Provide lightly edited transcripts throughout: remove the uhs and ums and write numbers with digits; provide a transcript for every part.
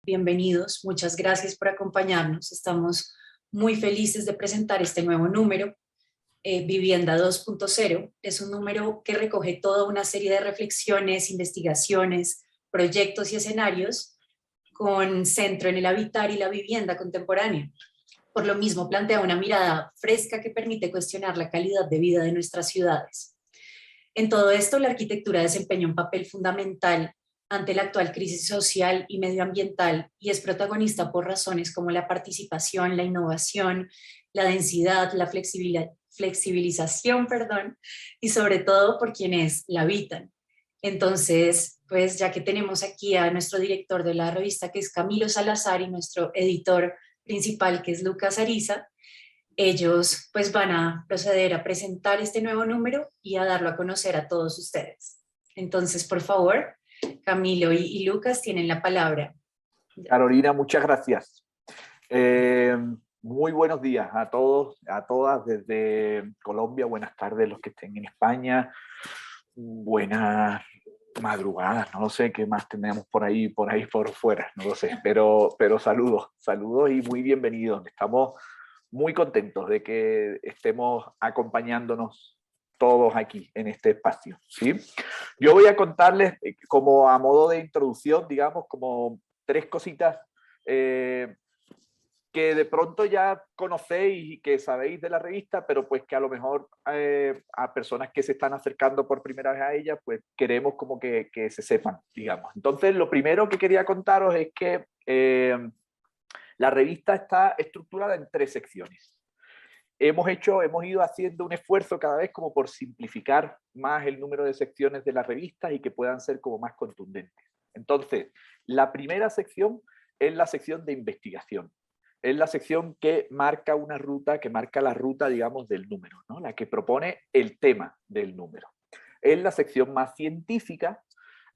Bienvenidos, muchas gracias por acompañarnos. Estamos muy felices de presentar este nuevo número. Vivienda 2.0 es un número que recoge toda una serie de reflexiones, investigaciones, proyectos y escenarios con centro en el habitar y la vivienda contemporánea. Por lo mismo, plantea una mirada fresca que permite cuestionar la calidad de vida de nuestras ciudades. En todo esto, la arquitectura desempeña un papel fundamental ante la actual crisis social y medioambiental y es protagonista por razones como la participación, la innovación, la densidad, la flexibilización, y sobre todo por quienes la habitan. Entonces, pues ya que tenemos aquí a nuestro director de la revista, que es Camilo Salazar, y nuestro editor principal, que es Lucas Ariza, ellos pues van a proceder a presentar este nuevo número y a darlo a conocer a todos ustedes. Entonces, por favor, Camilo y Lucas tienen la palabra. Carolina, muchas gracias. Muy buenos días a todos, a todas desde Colombia. Buenas tardes los que estén en España. Buenas madrugadas, no lo sé qué más tenemos por ahí por fuera, no lo sé, pero saludos y muy bienvenidos. Estamos muy contentos de que estemos acompañándonos todos aquí en este espacio, ¿sí? Yo voy a contarles como a modo de introducción, digamos, como tres cositas que de pronto ya conocéis y que sabéis de la revista, pero pues que a lo mejor a personas que se están acercando por primera vez a ella, pues queremos como que se sepan, digamos. Entonces, lo primero que quería contaros es que la revista está estructurada en 3 secciones. Hemos ido haciendo un esfuerzo cada vez como por simplificar más el número de secciones de las revistas y que puedan ser como más contundentes. Entonces, la primera sección es la sección de investigación. Es la sección que marca una ruta, que marca la ruta, digamos, del número, ¿no? La que propone el tema del número. Es la sección más científica,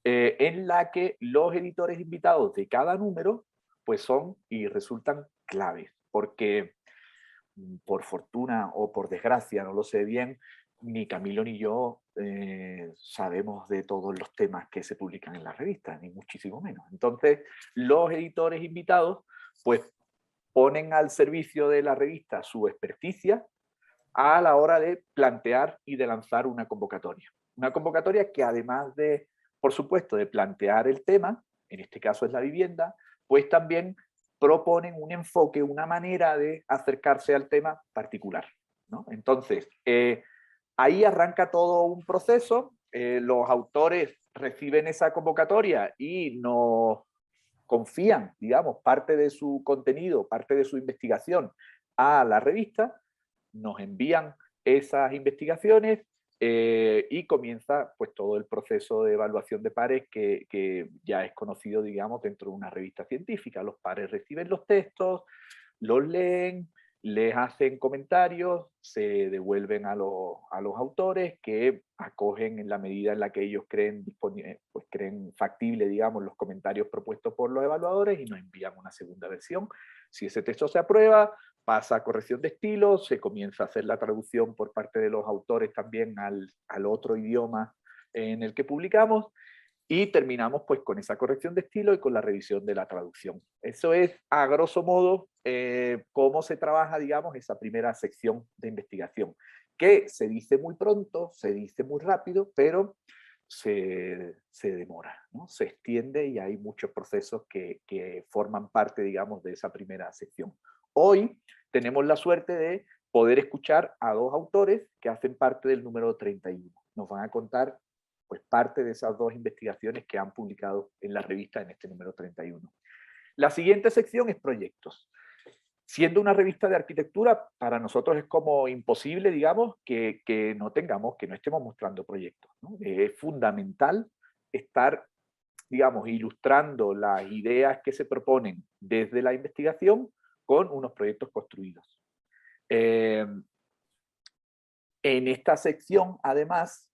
en la que los editores invitados de cada número pues son y resultan claves, porque por fortuna o por desgracia, no lo sé bien, ni Camilo ni yo sabemos de todos los temas que se publican en la revista, ni muchísimo menos. Entonces, los editores invitados pues ponen al servicio de la revista su experticia a la hora de plantear y de lanzar una convocatoria. Una convocatoria que además de, por supuesto, de plantear el tema, en este caso es la vivienda, pues también proponen un enfoque, una manera de acercarse al tema particular, ¿no? Entonces, ahí arranca todo un proceso, los autores reciben esa convocatoria y nos confían, digamos, parte de su contenido, parte de su investigación a la revista, nos envían esas investigaciones y comienza pues todo el proceso de evaluación de pares que ya es conocido, digamos, dentro de una revista científica. Los pares reciben los textos, los leen, les hacen comentarios, se devuelven a los autores que acogen en la medida en la que ellos creen, pues creen factible, digamos, los comentarios propuestos por los evaluadores y nos envían una segunda versión. Si ese texto se aprueba, pasa a corrección de estilo, se comienza a hacer la traducción por parte de los autores también al otro idioma en el que publicamos y terminamos pues con esa corrección de estilo y con la revisión de la traducción. Eso es a grosso modo cómo se trabaja, digamos, esa primera sección de investigación, que se dice muy pronto, se dice muy rápido, pero se demora, ¿no? Se extiende y hay muchos procesos que forman parte, digamos, de esa primera sección. Hoy tenemos la suerte de poder escuchar a 2 autores que hacen parte del número 31. Nos van a contar pues parte de esas 2 investigaciones que han publicado en la revista en este número 31. La siguiente sección es proyectos. Siendo una revista de arquitectura, para nosotros es como imposible, digamos, que no estemos mostrando proyectos, ¿no? Es fundamental estar, digamos, ilustrando las ideas que se proponen desde la investigación con unos proyectos construidos. En esta sección, además,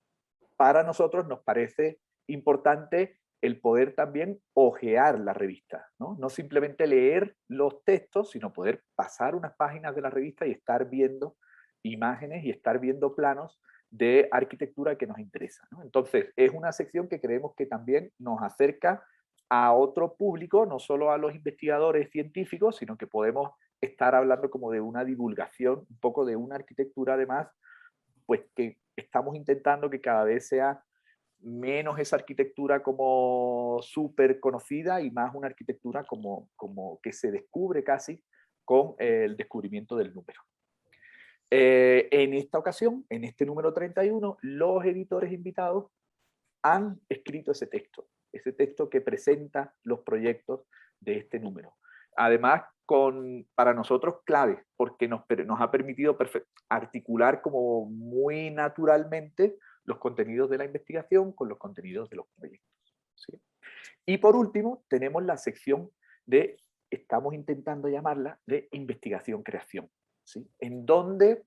para nosotros nos parece importante el poder también ojear la revista, ¿no? No simplemente leer los textos, sino poder pasar unas páginas de la revista y estar viendo imágenes y estar viendo planos de arquitectura que nos interesa, ¿no? Entonces, es una sección que creemos que también nos acerca a otro público, no solo a los investigadores científicos, sino que podemos estar hablando como de una divulgación, un poco de una arquitectura además, pues que estamos intentando que cada vez sea menos esa arquitectura como súper conocida y más una arquitectura como que se descubre casi con el descubrimiento del número. En esta ocasión, en este número 31, los editores invitados han escrito ese texto que presenta los proyectos de este número. Además, para nosotros clave, porque nos ha permitido articular como muy naturalmente los contenidos de la investigación con los contenidos de los proyectos. ¿Sí? Y por último, tenemos la sección de, estamos intentando llamarla, de investigación-creación, ¿sí? En donde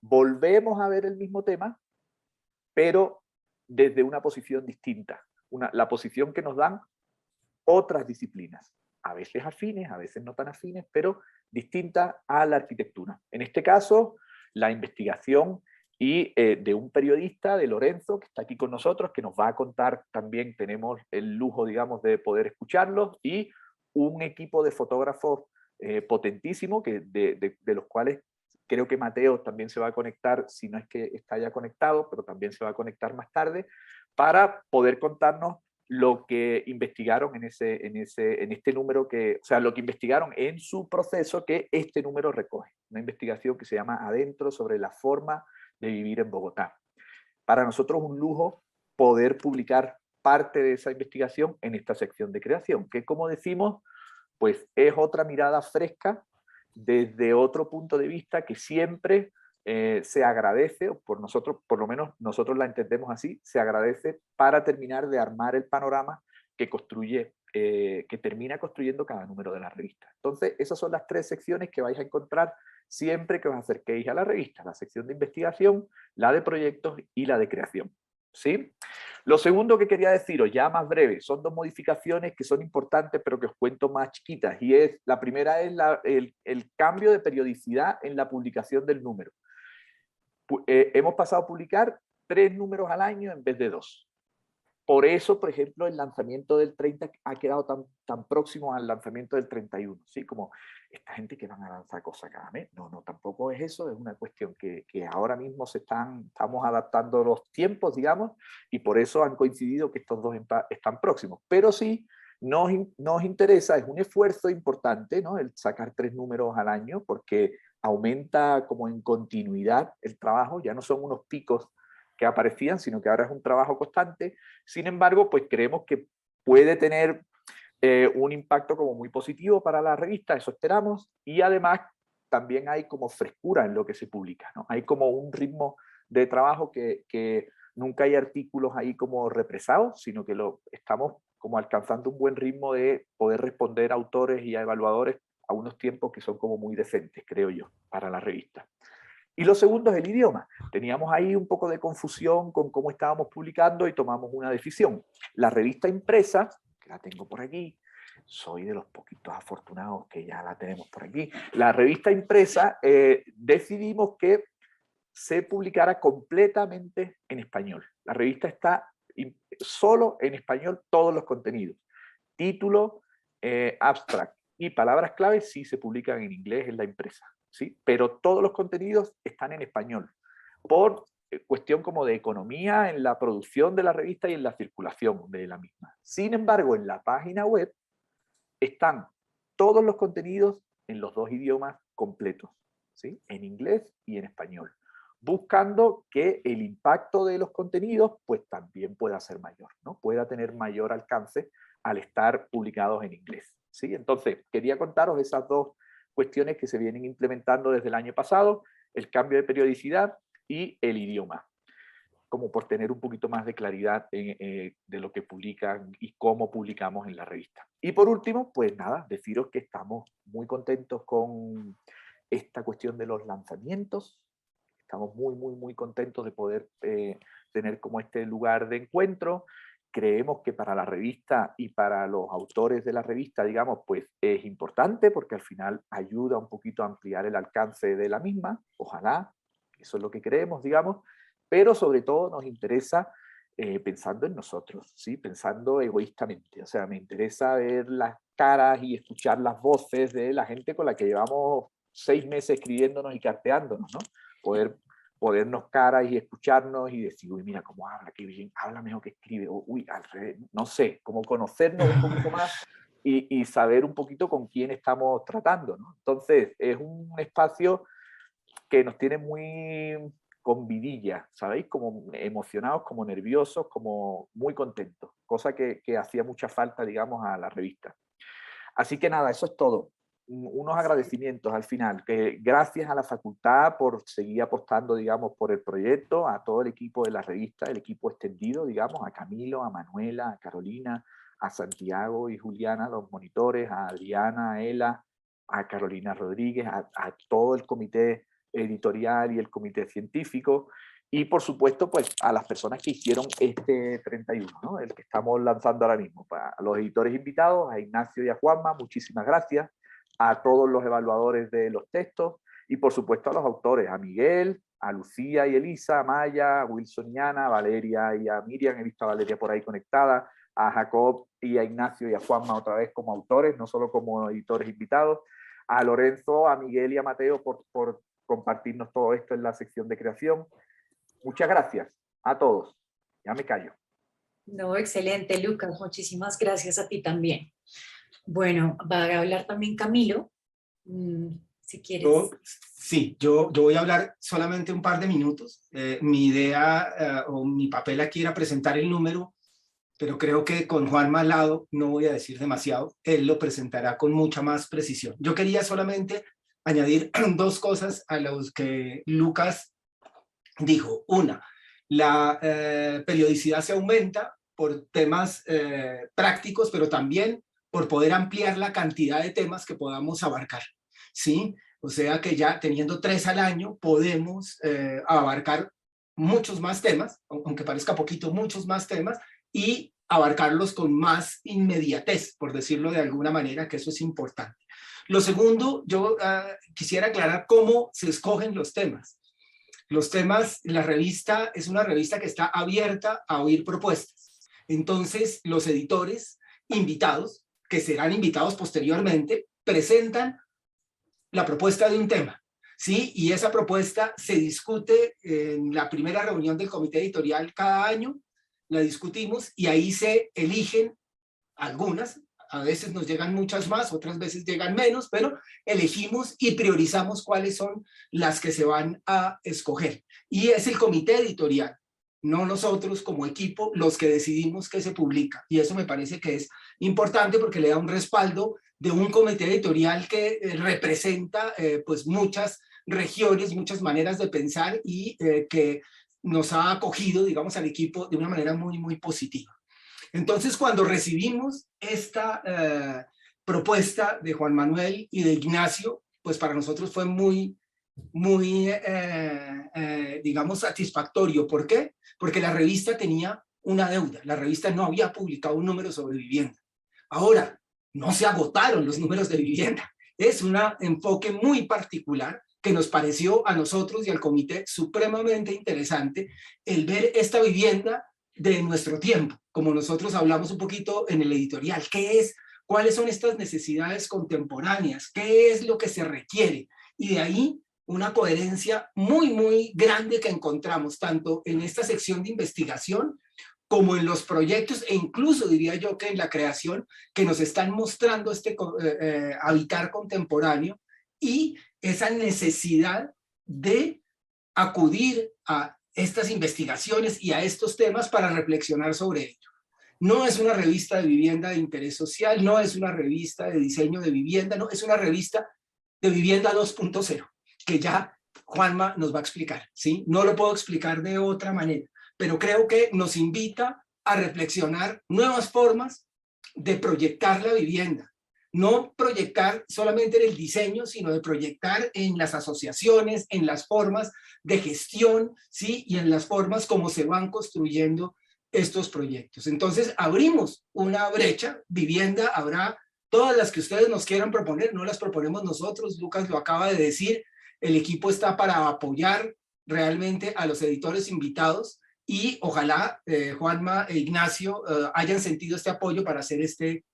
volvemos a ver el mismo tema, pero desde una posición distinta, la posición que nos dan otras disciplinas, a veces afines, a veces no tan afines, pero distintas a la arquitectura. En este caso, la investigación y de un periodista, de Lorenzo, que está aquí con nosotros, que nos va a contar también, tenemos el lujo, digamos, de poder escucharlos, y un equipo de fotógrafos potentísimo, de los cuales creo que Mateo también se va a conectar, si no es que está ya conectado, pero también se va a conectar más tarde, para poder contarnos lo que investigaron en este número, o sea, lo que investigaron en su proceso que este número recoge. Una investigación que se llama Adentro, sobre la forma de vivir en Bogotá. Para nosotros es un lujo poder publicar parte de esa investigación en esta sección de creación, que como decimos, pues es otra mirada fresca desde otro punto de vista que siempre se agradece, o por lo menos nosotros la entendemos así, se agradece para terminar de armar el panorama que que termina construyendo cada número de la revista. Entonces, esas son las tres secciones que vais a encontrar siempre que os acerquéis a la revista: la sección de investigación, la de proyectos y la de creación. ¿Sí? Lo segundo que quería deciros, ya más breve, son dos modificaciones que son importantes, pero que os cuento más chiquitas. Y la primera es el cambio de periodicidad en la publicación del número. Hemos pasado a publicar 3 números al año en vez de 2. Por eso, por ejemplo, el lanzamiento del 30 ha quedado tan próximo al lanzamiento del 31. ¿Sí? Como esta gente que van a lanzar cosas cada mes. No, tampoco es eso. Es una cuestión que ahora mismo estamos adaptando los tiempos, digamos, y por eso han coincidido que estos dos están próximos. Pero sí, nos interesa, es un esfuerzo importante, ¿no?, el sacar 3 números al año, porque aumenta como en continuidad el trabajo. Ya no son unos picos que aparecían, sino que ahora es un trabajo constante. Sin embargo, pues creemos que puede tener un impacto como muy positivo para la revista, eso esperamos, y además también hay como frescura en lo que se publica, ¿no? Hay como un ritmo de trabajo que nunca hay artículos ahí como represados, sino que estamos como alcanzando un buen ritmo de poder responder a autores y a evaluadores a unos tiempos que son como muy decentes, creo yo, para la revista. Y lo segundo es el idioma. Teníamos ahí un poco de confusión con cómo estábamos publicando y tomamos una decisión. La revista impresa, que la tengo por aquí, soy de los poquitos afortunados que ya la tenemos por aquí. La revista impresa decidimos que se publicara completamente en español. La revista está solo en español, todos los contenidos. Título, abstract y palabras clave sí se publican en inglés en la impresa. ¿Sí? Pero todos los contenidos están en español, por cuestión como de economía en la producción de la revista y en la circulación de la misma. Sin embargo, en la página web están todos los contenidos en los dos idiomas completos, ¿sí?, en inglés y en español, buscando que el impacto de los contenidos pues también pueda ser mayor, ¿no?, pueda tener mayor alcance al estar publicados en inglés. ¿Sí? Entonces, quería contaros esas dos cuestiones que se vienen implementando desde el año pasado: el cambio de periodicidad y el idioma, como por tener un poquito más de claridad de lo que publican y cómo publicamos en la revista. Y por último, pues nada, deciros que estamos muy contentos con esta cuestión de los lanzamientos. Estamos muy contentos de poder tener como este lugar de encuentro. Creemos que para la revista y para los autores de la revista, digamos, pues es importante, porque al final ayuda un poquito a ampliar el alcance de la misma. Ojalá, eso es lo que creemos, digamos, pero sobre todo nos interesa pensando en nosotros, ¿sí? Pensando egoístamente. O sea, me interesa ver las caras y escuchar las voces de la gente con la que llevamos 6 meses escribiéndonos y carteándonos, ¿no? Podernos caras y escucharnos y decir, uy, mira cómo habla, qué bien, habla mejor que escribe, o, uy, al revés, no sé, como conocernos un poquito más y saber un poquito con quién estamos tratando, ¿no? Entonces, es un espacio que nos tiene muy con vidilla, ¿sabéis? Como emocionados, como nerviosos, como muy contentos, cosa que hacía mucha falta, digamos, a la revista. Así que nada, eso es todo. Unos agradecimientos al final, que gracias a la facultad por seguir apostando, digamos, por el proyecto, a todo el equipo de la revista, el equipo extendido, digamos, a Camilo, a Manuela, a Carolina, a Santiago y Juliana, los monitores, a Adriana, a Ela, a Carolina Rodríguez, a todo el comité editorial y el comité científico, y por supuesto pues a las personas que hicieron este 31, ¿no? El que estamos lanzando ahora mismo. Para los editores invitados, a Ignacio y a Juanma, muchísimas gracias, a todos los evaluadores de los textos y por supuesto a los autores, a Miguel, a Lucía y Elisa, a Maya, a Wilson y Ana, a Valeria y a Miriam, he visto a Valeria por ahí conectada, a Jacob y a Ignacio y a Juanma otra vez como autores, no solo como editores invitados, a Lorenzo, a Miguel y a Mateo por compartirnos todo esto en la sección de creación. Muchas gracias a todos. Ya me callo. No, excelente, Lucas. Muchísimas gracias a ti también. Bueno, va a hablar también Camilo, si quieres. Yo voy a hablar solamente un par de minutos. Mi idea o mi papel aquí era presentar el número, pero creo que con Juanma al lado no voy a decir demasiado. Él lo presentará con mucha más precisión. Yo quería solamente añadir 2 cosas a los que Lucas dijo. Una, la periodicidad se aumenta por temas prácticos, pero también por poder ampliar la cantidad de temas que podamos abarcar, ¿sí? O sea que ya teniendo 3 al año podemos abarcar muchos más temas, aunque parezca poquito, muchos más temas, y abarcarlos con más inmediatez, por decirlo de alguna manera, que eso es importante. Lo segundo, yo quisiera aclarar cómo se escogen los temas. Los temas, la revista es una revista que está abierta a oír propuestas. Entonces, los editores invitados, que serán invitados posteriormente, presentan la propuesta de un tema, ¿sí? Y esa propuesta se discute en la primera reunión del comité editorial cada año, la discutimos y ahí se eligen algunas. A veces nos llegan muchas más, otras veces llegan menos, pero elegimos y priorizamos cuáles son las que se van a escoger. Y es el comité editorial, no nosotros como equipo, los que decidimos qué se publica. Y eso me parece que es importante porque le da un respaldo de un comité editorial que representa pues muchas regiones, muchas maneras de pensar y que nos ha acogido, digamos, al equipo de una manera muy, muy positiva. Entonces, cuando recibimos esta propuesta de Juan Manuel y de Ignacio, pues para nosotros fue muy, digamos, satisfactorio. ¿Por qué? Porque la revista tenía una deuda. La revista no había publicado un número sobre vivienda. Ahora, no se agotaron los números de vivienda. Es un enfoque muy particular que nos pareció a nosotros y al comité supremamente interesante el ver esta vivienda de nuestro tiempo, como nosotros hablamos un poquito en el editorial. ¿Qué es? ¿Cuáles son estas necesidades contemporáneas? ¿Qué es lo que se requiere? Y de ahí una coherencia muy, muy grande que encontramos tanto en esta sección de investigación como en los proyectos e incluso diría yo que en la creación que nos están mostrando este habitar contemporáneo y esa necesidad de acudir a estas investigaciones y a estos temas para reflexionar sobre ello. No es una revista de vivienda de interés social, no es una revista de diseño de vivienda, no, es una revista de vivienda 2.0, que ya Juanma nos va a explicar, ¿sí? No lo puedo explicar de otra manera, pero creo que nos invita a reflexionar nuevas formas de proyectar la vivienda. No proyectar solamente en el diseño, sino de proyectar en las asociaciones, en las formas de gestión, ¿sí? Y en las formas como se van construyendo estos proyectos. Entonces, abrimos una brecha, vivienda habrá todas las que ustedes nos quieran proponer, no las proponemos nosotros, Lucas lo acaba de decir, el equipo está para apoyar realmente a los editores invitados y ojalá Juanma e Ignacio hayan sentido este apoyo para hacer este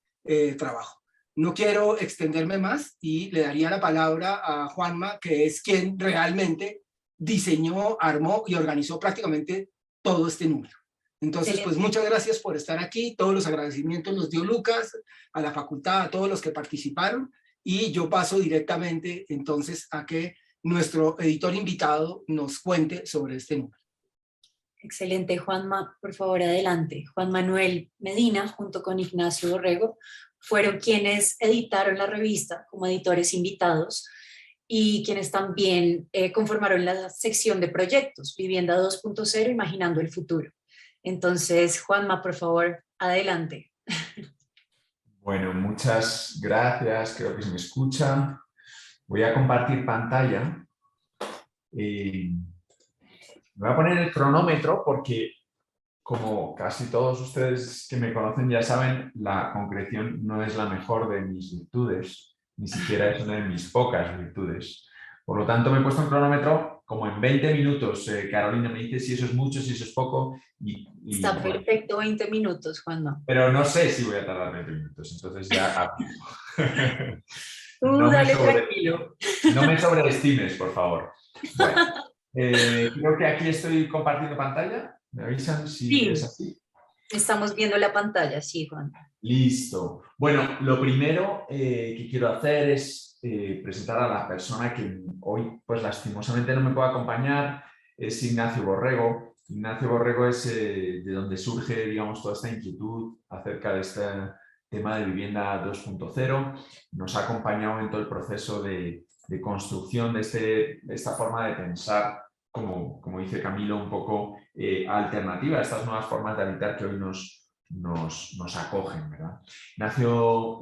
trabajo. No quiero extenderme más y le daría la palabra a Juanma, que es quien realmente diseñó, armó y organizó prácticamente todo este número. Entonces, pues muchas gracias por estar aquí. Todos los agradecimientos los dio Lucas, a la facultad, a todos los que participaron. Y yo paso directamente entonces a que nuestro editor invitado nos cuente sobre este número. Excelente, Juanma, por favor, adelante. Juan Manuel Medina, junto con Ignacio Borrego, fueron quienes editaron la revista como editores invitados y quienes también conformaron la sección de proyectos, Vivienda 2.0, Imaginando el Futuro. Entonces, Juanma, por favor, adelante. Bueno, muchas gracias, creo que se me escucha. Voy a compartir pantalla. Voy a poner el cronómetro porque, como casi todos ustedes que me conocen ya saben, la concreción no es la mejor de mis virtudes, ni siquiera es una de mis pocas virtudes. Por lo tanto, me he puesto un cronómetro como en 20 minutos. Carolina me dice si eso es mucho, si eso es poco. Está perfecto, 20 minutos, Juanma. Pero no sé si voy a tardar 20 minutos, entonces ya... Dale tranquilo. No me sobreestimes, por favor. Bueno, creo que aquí estoy compartiendo pantalla. ¿Me avisan si es así? Estamos viendo la pantalla, sí, Juan. Listo. Bueno, lo primero que quiero hacer es presentar a la persona que hoy, pues lastimosamente no me puede acompañar, es Ignacio Borrego. Ignacio Borrego es de donde surge, digamos, toda esta inquietud acerca de este tema de vivienda 2.0. Nos ha acompañado en todo el proceso de construcción de esta forma de pensar, como dice Camilo, un poco alternativa a estas nuevas formas de habitar que hoy nos acogen, ¿verdad? Ignacio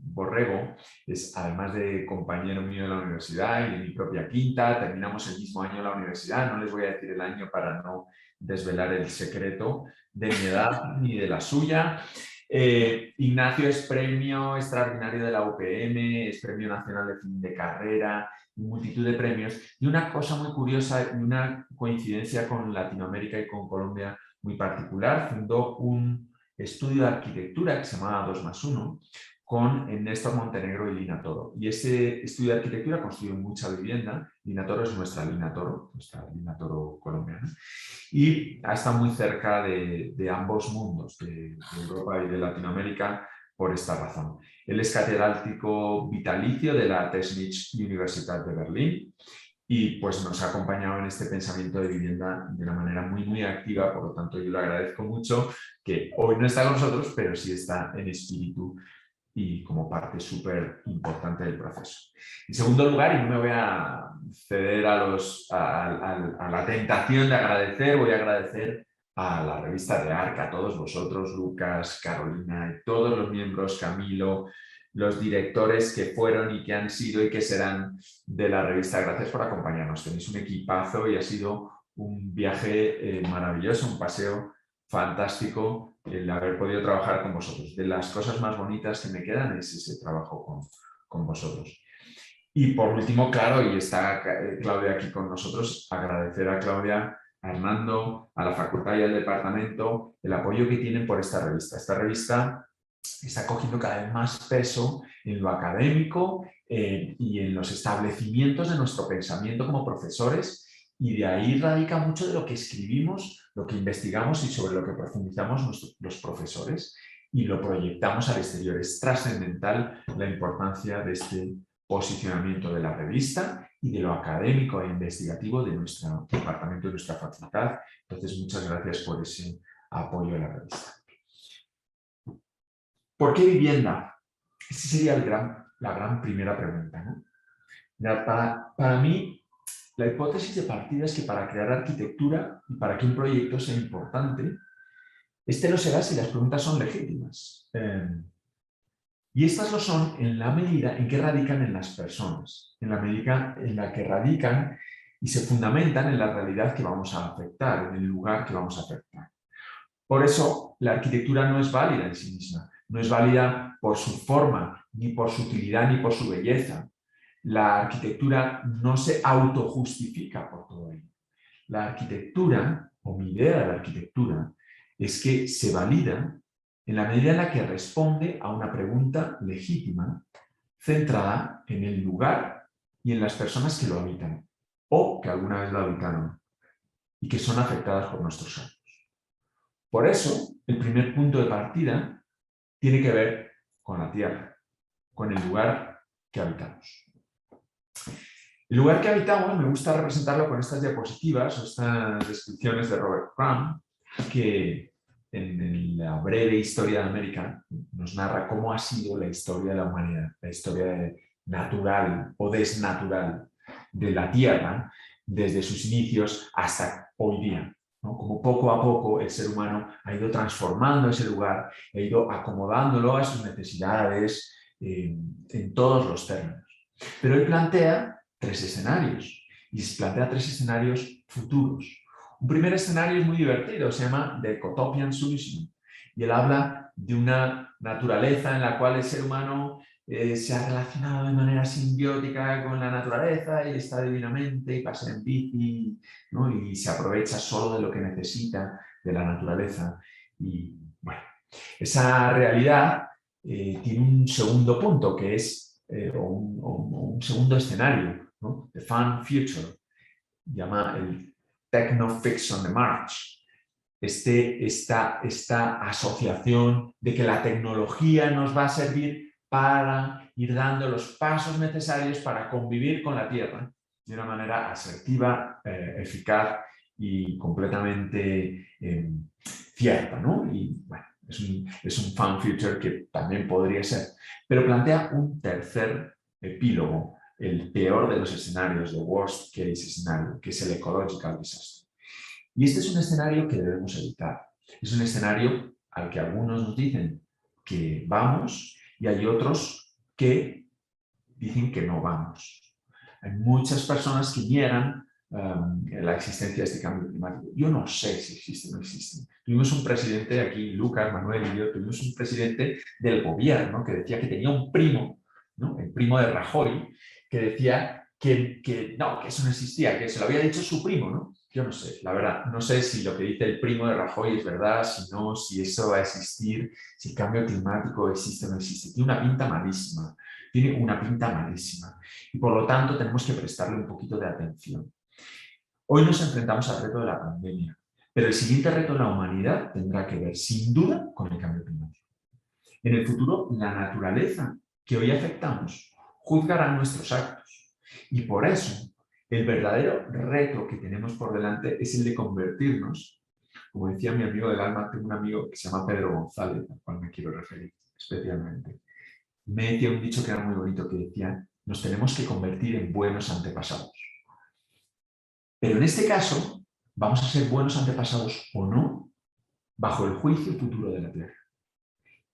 Borrego es, además de compañero mío de la universidad y de mi propia quinta, terminamos el mismo año en la universidad, no les voy a decir el año para no desvelar el secreto de mi edad ni de la suya. Ignacio es premio extraordinario de la UPM, es premio nacional de fin de carrera, multitud de premios, y una cosa muy curiosa y una coincidencia con Latinoamérica y con Colombia muy particular, fundó un estudio de arquitectura que se llamaba 2+1 con Néstor Montenegro y Lina Toro. Y ese estudio de arquitectura construyó mucha vivienda. Lina Toro es nuestra Lina Toro colombiana. Y ha estado muy cerca de ambos mundos, de Europa y de Latinoamérica, por esta razón. Él es catedrático vitalicio de la Technische Universität de Berlín y pues nos ha acompañado en este pensamiento de vivienda de una manera muy, muy activa. Por lo tanto, yo le agradezco mucho que hoy no está con nosotros, pero sí está en espíritu y como parte súper importante del proceso. En segundo lugar, y no me voy a ceder a la tentación de agradecer, voy a agradecer a la revista de ARC, a todos vosotros, Lucas, Carolina, y todos los miembros, Camilo, los directores que fueron y que han sido y que serán de la revista. Gracias por acompañarnos. Tenéis un equipazo y ha sido un viaje maravilloso, un paseo fantástico el haber podido trabajar con vosotros. De las cosas más bonitas que me quedan es ese trabajo con vosotros. Y por último, claro, y está Claudia aquí con nosotros, agradecer a Claudia, a Hernando, a la facultad y al departamento el apoyo que tienen por esta revista. Esta revista está cogiendo cada vez más peso en lo académico y en los establecimientos de nuestro pensamiento como profesores, y de ahí radica mucho de lo que escribimos, lo que investigamos y sobre lo que profundizamos los profesores y lo proyectamos al exterior. Es trascendental la importancia de este posicionamiento de la revista y de lo académico e investigativo de nuestro departamento, de nuestra facultad. Entonces, muchas gracias por ese apoyo a la revista. ¿Por qué vivienda? Esa sería la gran primera pregunta, ¿no? Para mí, la hipótesis de partida es que para crear arquitectura y para que un proyecto sea importante, este lo será si las preguntas son legítimas. Y estas lo son en la medida en que radican en las personas, en la medida en la que radican y se fundamentan en la realidad que vamos a afectar, en el lugar que vamos a afectar. Por eso, la arquitectura no es válida en sí misma, no es válida por su forma, ni por su utilidad, ni por su belleza. La arquitectura no se autojustifica por todo ello. La arquitectura o mi idea de la arquitectura es que se valida en la medida en la que responde a una pregunta legítima centrada en el lugar y en las personas que lo habitan o que alguna vez lo habitaron y que son afectadas por nuestros actos. Por eso, el primer punto de partida tiene que ver con la tierra, con el lugar que habitamos. El lugar que habitamos me gusta representarlo con estas diapositivas o estas descripciones de Robert Crumb, que en la breve historia de América nos narra cómo ha sido la historia de la humanidad, la historia natural o desnatural de la Tierra desde sus inicios hasta hoy día, ¿no? Como poco a poco el ser humano ha ido transformando ese lugar, ha ido acomodándolo a sus necesidades en todos los términos. Pero él plantea 3 escenarios y plantea 3 escenarios futuros. Un primer escenario es muy divertido, se llama The Ecotopian Solution, y él habla de una naturaleza en la cual el ser humano se ha relacionado de manera simbiótica con la naturaleza y está divinamente y pasa en bici, ¿no? Y se aprovecha solo de lo que necesita de la naturaleza. Y bueno, esa realidad tiene un segundo punto que es un segundo escenario, ¿no? The Fun Future, llama el Techno-Fix on the March. Esta asociación de que la tecnología nos va a servir para ir dando los pasos necesarios para convivir con la Tierra de una manera asertiva, eficaz y completamente cierta, ¿no? Y bueno, es un fun future que también podría ser. Pero plantea un tercer epílogo, el peor de los escenarios, the worst case scenario, que es el ecological disaster. Y este es un escenario que debemos evitar. Es un escenario al que algunos nos dicen que vamos y hay otros que dicen que no vamos. Hay muchas personas que niegan la existencia de este cambio climático. Yo no sé si existe o no existe. Tuvimos un presidente aquí, Lucas, Manuel y yo, tuvimos un presidente del gobierno que decía que tenía un primo, ¿no? El primo de Rajoy, que decía que no, que eso no existía, que se lo había dicho su primo, ¿no? Yo no sé, la verdad, no sé si lo que dice el primo de Rajoy es verdad, si no, si eso va a existir, si el cambio climático existe o no existe. Tiene una pinta malísima, tiene una pinta malísima. Y por lo tanto tenemos que prestarle un poquito de atención. Hoy nos enfrentamos al reto de la pandemia, pero el siguiente reto de la humanidad tendrá que ver, sin duda, con el cambio climático. En el futuro, la naturaleza que hoy afectamos juzgará nuestros actos. Y por eso, el verdadero reto que tenemos por delante es el de convertirnos, como decía mi amigo del alma, tengo un amigo que se llama Pedro González, al cual me quiero referir especialmente. Me decía un dicho que era muy bonito, que decía, nos tenemos que convertir en buenos antepasados. Pero en este caso, vamos a ser buenos antepasados o no, bajo el juicio futuro de la Tierra.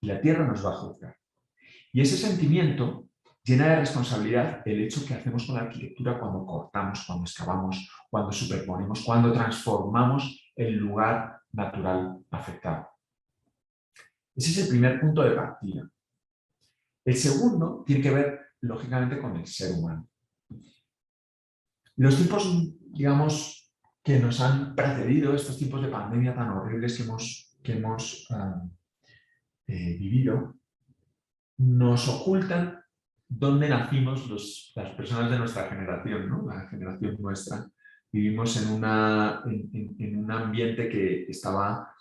Y la Tierra nos va a juzgar. Y ese sentimiento llena de responsabilidad el hecho que hacemos con la arquitectura cuando cortamos, cuando excavamos, cuando superponemos, cuando transformamos el lugar natural afectado. Ese es el primer punto de partida. El segundo tiene que ver, lógicamente, con el ser humano. Los tiempos, digamos, que nos han precedido, estos tiempos de pandemia tan horribles que hemos vivido, nos ocultan dónde nacimos las personas de nuestra generación, ¿no? La generación nuestra. Vivimos en un ambiente que estaba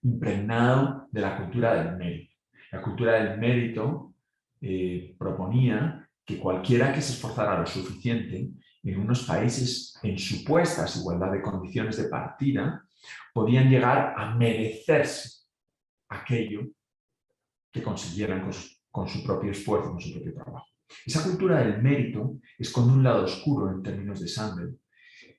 impregnado de la cultura del mérito. La cultura del mérito proponía que cualquiera que se esforzara lo suficiente en unos países en supuestas igualdad de condiciones de partida podían llegar a merecerse aquello que consiguieran con su propio esfuerzo, con su propio trabajo. Esa cultura del mérito esconde un lado oscuro en términos de Sandel.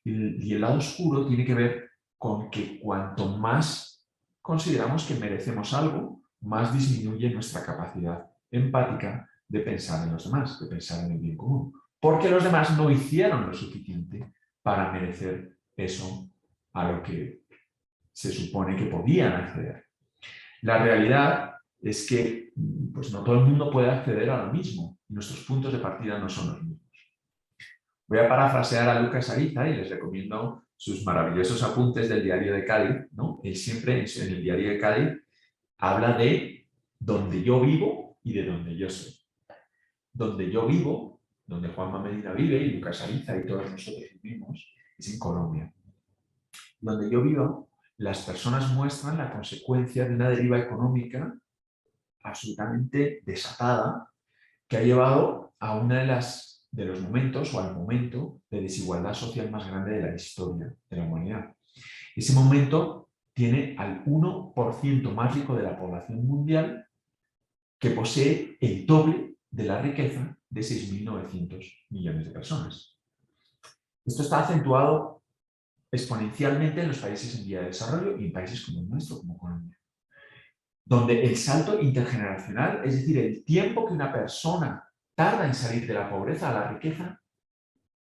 Y el lado oscuro tiene que ver con que cuanto más consideramos que merecemos algo, más disminuye nuestra capacidad empática de pensar en los demás, de pensar en el bien común. Porque los demás no hicieron lo suficiente para merecer eso a lo que se supone que podían acceder. La realidad es que pues no todo el mundo puede acceder a lo mismo. Nuestros puntos de partida no son los mismos. Voy a parafrasear a Lucas Ariza y les recomiendo sus maravillosos apuntes del diario de Cádiz, ¿no? Él siempre en el diario de Cádiz habla de donde yo vivo y de donde yo soy. Donde yo vivo, donde Juanma Medina vive y Lucas Ariza y todos nosotros vivimos, es en Colombia. Donde yo vivo, las personas muestran la consecuencia de una deriva económica absolutamente desatada que ha llevado a uno de los momentos o al momento de desigualdad social más grande de la historia de la humanidad. Ese momento tiene al 1% más rico de la población mundial que posee el doble de la riqueza de 6.900 millones de personas. Esto está acentuado exponencialmente en los países en vía de desarrollo y en países como el nuestro, como Colombia, donde el salto intergeneracional, es decir, el tiempo que una persona tarda en salir de la pobreza a la riqueza,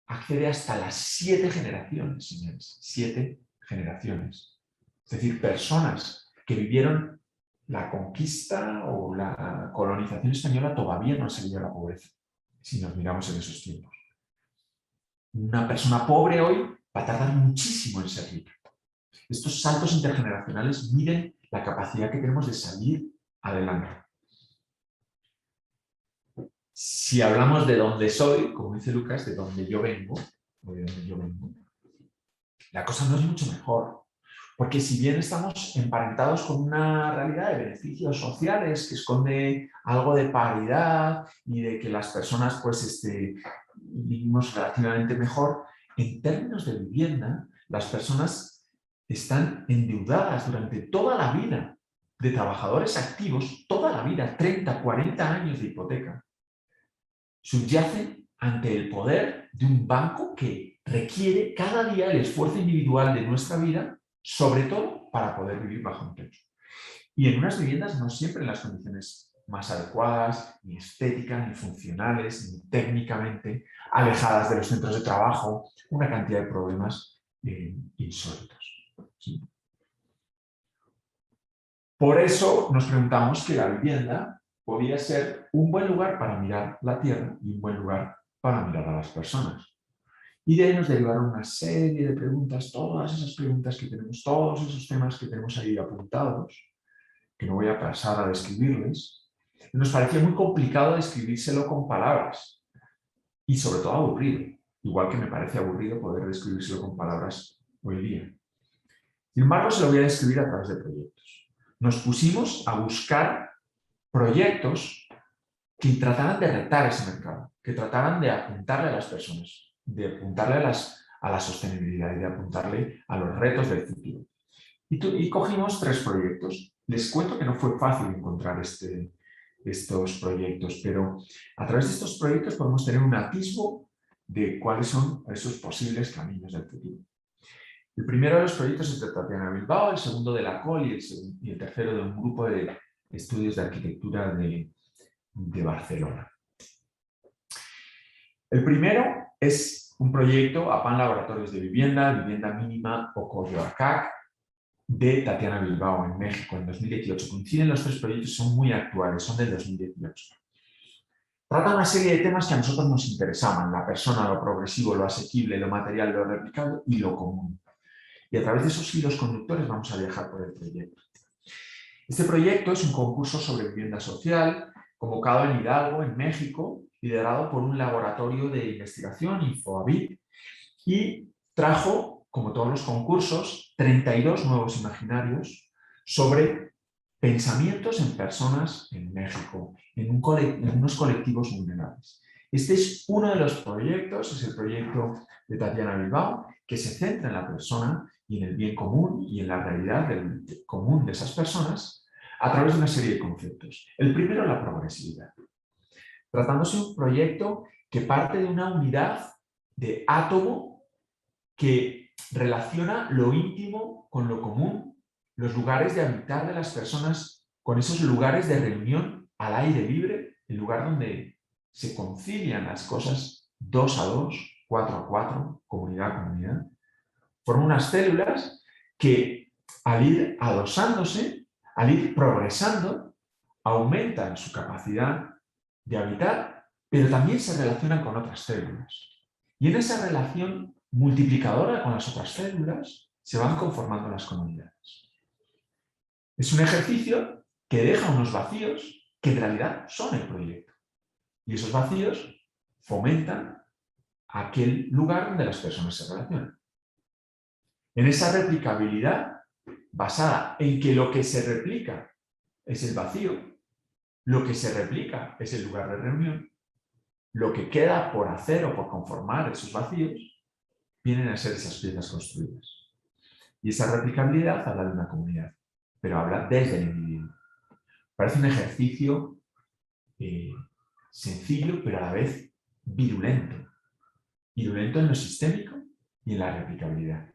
accede hasta las 7 generaciones, señores. 7 generaciones. Es decir, personas que vivieron la conquista o la colonización española todavía no han salido de la pobreza, si nos miramos en esos tiempos. Una persona pobre hoy va a tardar muchísimo en ser rica. Estos saltos intergeneracionales miden la capacidad que tenemos de salir adelante. Si hablamos de dónde soy, como dice Lucas, de dónde yo vengo, la cosa no es mucho mejor. Porque si bien estamos emparentados con una realidad de beneficios sociales que esconde algo de paridad y de que las personas pues, vivimos relativamente mejor, en términos de vivienda, las personas están endeudadas durante toda la vida de trabajadores activos, toda la vida, 30, 40 años de hipoteca. Subyacen ante el poder de un banco que requiere cada día el esfuerzo individual de nuestra vida, sobre todo para poder vivir bajo un techo. Y en unas viviendas no siempre en las condiciones más adecuadas, ni estéticas, ni funcionales, ni técnicamente, alejadas de los centros de trabajo, una cantidad de problemas insólitos. ¿Sí? Por eso nos preguntamos que la vivienda podría ser un buen lugar para mirar la tierra y un buen lugar para mirar a las personas. Y de ahí nos derivaron una serie de preguntas, todas esas preguntas que tenemos, todos esos temas que tenemos ahí apuntados, que no voy a pasar a describirles. Nos parecía muy complicado describírselo con palabras y sobre todo aburrido, igual que me parece aburrido poder describírselo con palabras hoy día. Sin embargo, se lo voy a describir a través de proyectos. Nos pusimos a buscar proyectos que trataran de retar ese mercado, que trataran de apuntarle a las personas, de apuntarle a la sostenibilidad y de apuntarle a los retos del futuro. Y cogimos 3 proyectos. Les cuento que no fue fácil encontrar estos proyectos, pero a través de estos proyectos podemos tener un atisbo de cuáles son esos posibles caminos del futuro. El primero de los proyectos es de Tatiana Bilbao, el segundo de la COL y el tercero de un grupo de estudios de arquitectura de Barcelona. El primero es un proyecto APAN Laboratorios de Vivienda, Vivienda Mínima o Coyoacán, de Tatiana Bilbao en México en 2018. Coinciden los 3 proyectos, son muy actuales, son del 2018. Trata una serie de temas que a nosotros nos interesaban: la persona, lo progresivo, lo asequible, lo material, lo replicable y lo común. Y a través de esos hilos conductores vamos a viajar por el proyecto. Este proyecto es un concurso sobre vivienda social, convocado en Hidalgo, en México, liderado por un laboratorio de investigación, Infoavit, y trajo, como todos los concursos, 32 nuevos imaginarios sobre pensamientos en personas en México, en unos colectivos vulnerables. Este es uno de los proyectos, es el proyecto de Tatiana Bilbao, que se centra en la persona y en el bien común y en la realidad del común de esas personas a través de una serie de conceptos. El primero, la progresividad. Tratándose de un proyecto que parte de una unidad de átomo que relaciona lo íntimo con lo común, los lugares de habitar de las personas con esos lugares de reunión al aire libre, el lugar donde se concilian las cosas 2 a 2, 4 a 4, comunidad a comunidad. Forman unas células que al ir adosándose, al ir progresando, aumentan su capacidad de habitar, pero también se relacionan con otras células. Y en esa relación multiplicadora con las otras células, se van conformando las comunidades. Es un ejercicio que deja unos vacíos que en realidad son el proyecto. Y esos vacíos fomentan aquel lugar donde las personas se relacionan. En esa replicabilidad basada en que lo que se replica es el vacío, lo que se replica es el lugar de reunión, lo que queda por hacer o por conformar esos vacíos vienen a ser esas piezas construidas. Y esa replicabilidad habla de una comunidad, pero habla desde el individuo. Parece un ejercicio sencillo, pero a la vez virulento. Virulento en lo sistémico y en la replicabilidad.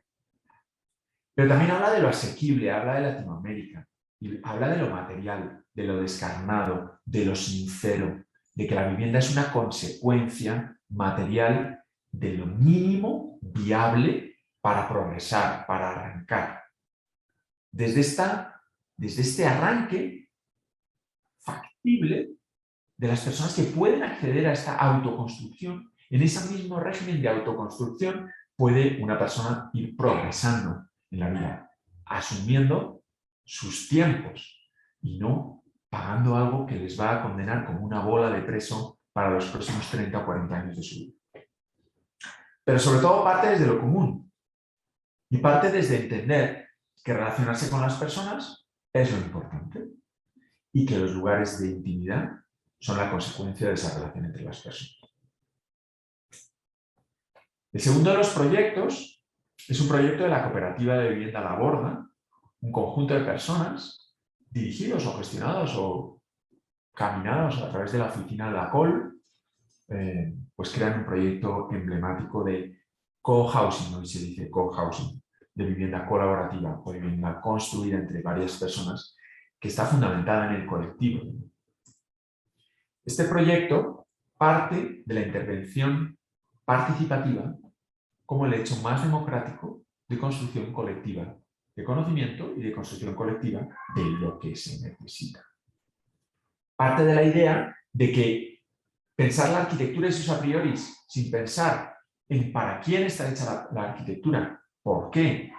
Pero también habla de lo asequible, habla de Latinoamérica, y habla de lo material, de lo descarnado, de lo sincero, de que la vivienda es una consecuencia material de lo mínimo viable para progresar, para arrancar. Desde este arranque factible de las personas que pueden acceder a esta autoconstrucción, en ese mismo régimen de autoconstrucción puede una persona ir progresando en la vida, asumiendo sus tiempos y no pagando algo que les va a condenar como una bola de preso para los próximos 30 o 40 años de su vida. Pero sobre todo parte desde lo común y parte desde entender que relacionarse con las personas es lo importante y que los lugares de intimidad son la consecuencia de esa relación entre las personas. El segundo de los proyectos es un proyecto de la cooperativa de vivienda La Borda, un conjunto de personas dirigidos o gestionados o caminados a través de la oficina de la COL, pues crean un proyecto emblemático de co-housing, hoy se dice co-housing, de vivienda colaborativa o vivienda construida entre varias personas, que está fundamentada en el colectivo. Este proyecto parte de la intervención participativa como el hecho más democrático de construcción colectiva de conocimiento y de construcción colectiva de lo que se necesita. Parte de la idea de que pensar la arquitectura y sus a priori sin pensar en para quién está hecha la arquitectura, por qué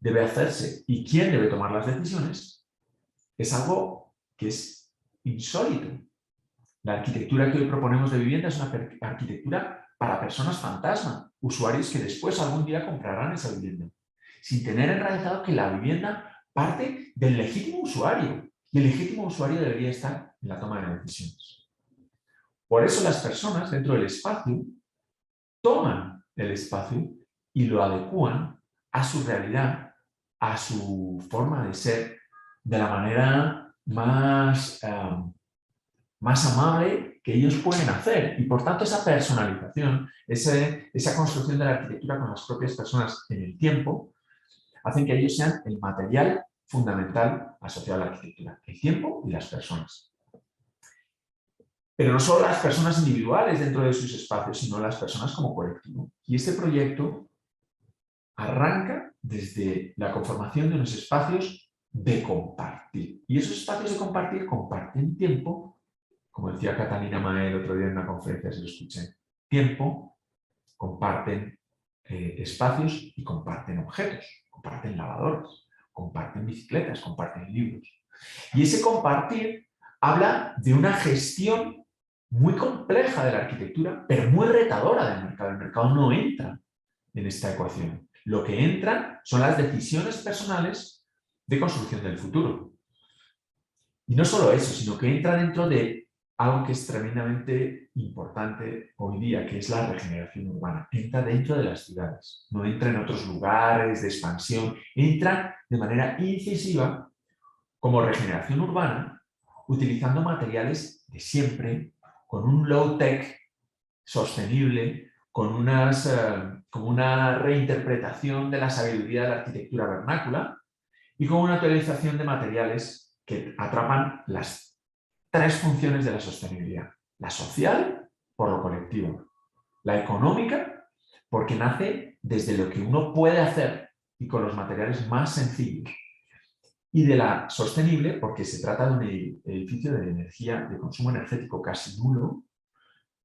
debe hacerse y quién debe tomar las decisiones, es algo que es insólito. La arquitectura que hoy proponemos de vivienda es una arquitectura para personas fantasma, usuarios que después algún día comprarán esa vivienda, sin tener enraizado que la vivienda parte del legítimo usuario, y el legítimo usuario debería estar en la toma de decisiones. Por eso las personas dentro del espacio toman el espacio y lo adecúan a su realidad, a su forma de ser, de la manera más amable que ellos pueden hacer. Y por tanto esa personalización, esa construcción de la arquitectura con las propias personas en el tiempo, hacen que ellos sean el material fundamental asociado a la arquitectura, el tiempo y las personas. Pero no solo las personas individuales dentro de sus espacios, sino las personas como colectivo. Y este proyecto arranca desde la conformación de unos espacios de compartir. Y esos espacios de compartir comparten tiempo, como decía Catalina Mae el otro día en una conferencia, se lo escuché, tiempo, comparten espacios y comparten objetos, comparten lavadoras, comparten bicicletas, comparten libros. Y ese compartir habla de una gestión muy compleja de la arquitectura, pero muy retadora del mercado. El mercado no entra en esta ecuación. Lo que entran son las decisiones personales de construcción del futuro. Y no solo eso, sino que entra dentro de algo que es tremendamente importante hoy día, que es la regeneración urbana. Entra dentro de las ciudades, no entra en otros lugares de expansión, entra de manera incisiva como regeneración urbana, utilizando materiales de siempre, con un low-tech sostenible, con una reinterpretación de la sabiduría de la arquitectura vernácula y con una utilización de materiales que atrapan las tres funciones de la sostenibilidad. La social, por lo colectivo. La económica, porque nace desde lo que uno puede hacer y con los materiales más sencillos. Y de la sostenible, porque se trata de un edificio de energía, de consumo energético casi nulo,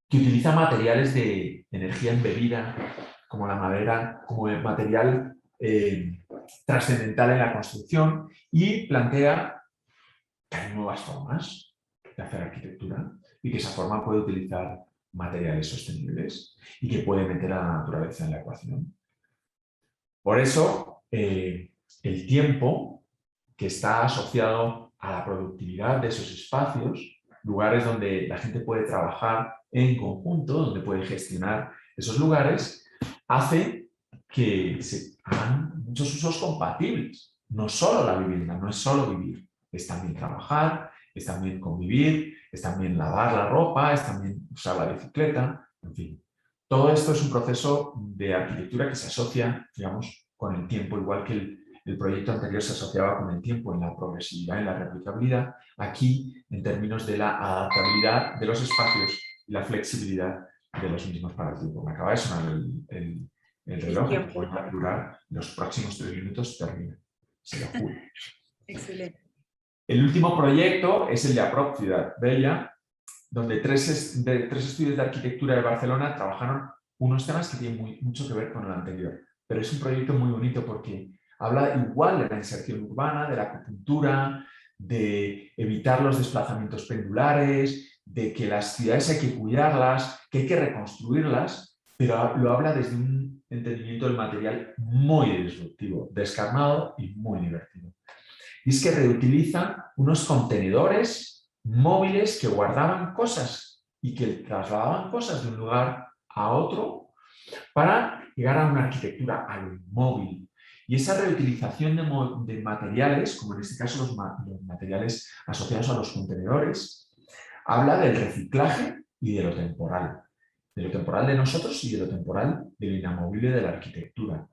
que utiliza materiales de energía embebida como la madera, como el material trascendental en la construcción, y plantea que hay nuevas formas de hacer arquitectura y que esa forma puede utilizar materiales sostenibles y que puede meter a la naturaleza en la ecuación. Por eso, el tiempo, que está asociado a la productividad de esos espacios, lugares donde la gente puede trabajar en conjunto, donde puede gestionar esos lugares, hace que se hagan muchos usos compatibles. No solo la vivienda, no es solo vivir, es también trabajar, es también convivir, es también lavar la ropa, es también usar la bicicleta, en fin. Todo esto es un proceso de arquitectura que se asocia, digamos, con el tiempo, igual que el proyecto anterior se asociaba con el tiempo en la progresividad, en la replicabilidad, aquí en términos de la adaptabilidad de los espacios y la flexibilidad de los mismos para el tiempo. Me acaba de sonar el reloj, que voy a durar los próximos 3 minutos, termina, se lo juro. Excelente. El último proyecto es el de Aprop Ciudad Bella, donde tres estudios de arquitectura de Barcelona trabajaron unos temas que tienen mucho que ver con el anterior. Pero es un proyecto muy bonito porque habla igual de la inserción urbana, de la acupuntura, de evitar los desplazamientos pendulares, de que las ciudades hay que cuidarlas, que hay que reconstruirlas, pero lo habla desde un entendimiento del material muy disruptivo, descarnado y muy divertido. Y es que reutilizan unos contenedores móviles que guardaban cosas y que trasladaban cosas de un lugar a otro para llegar a una arquitectura al móvil. Y esa reutilización de materiales, como en este caso los materiales asociados a los contenedores, habla del reciclaje y de lo temporal de nosotros y de lo temporal de lo inamovible de la arquitectura.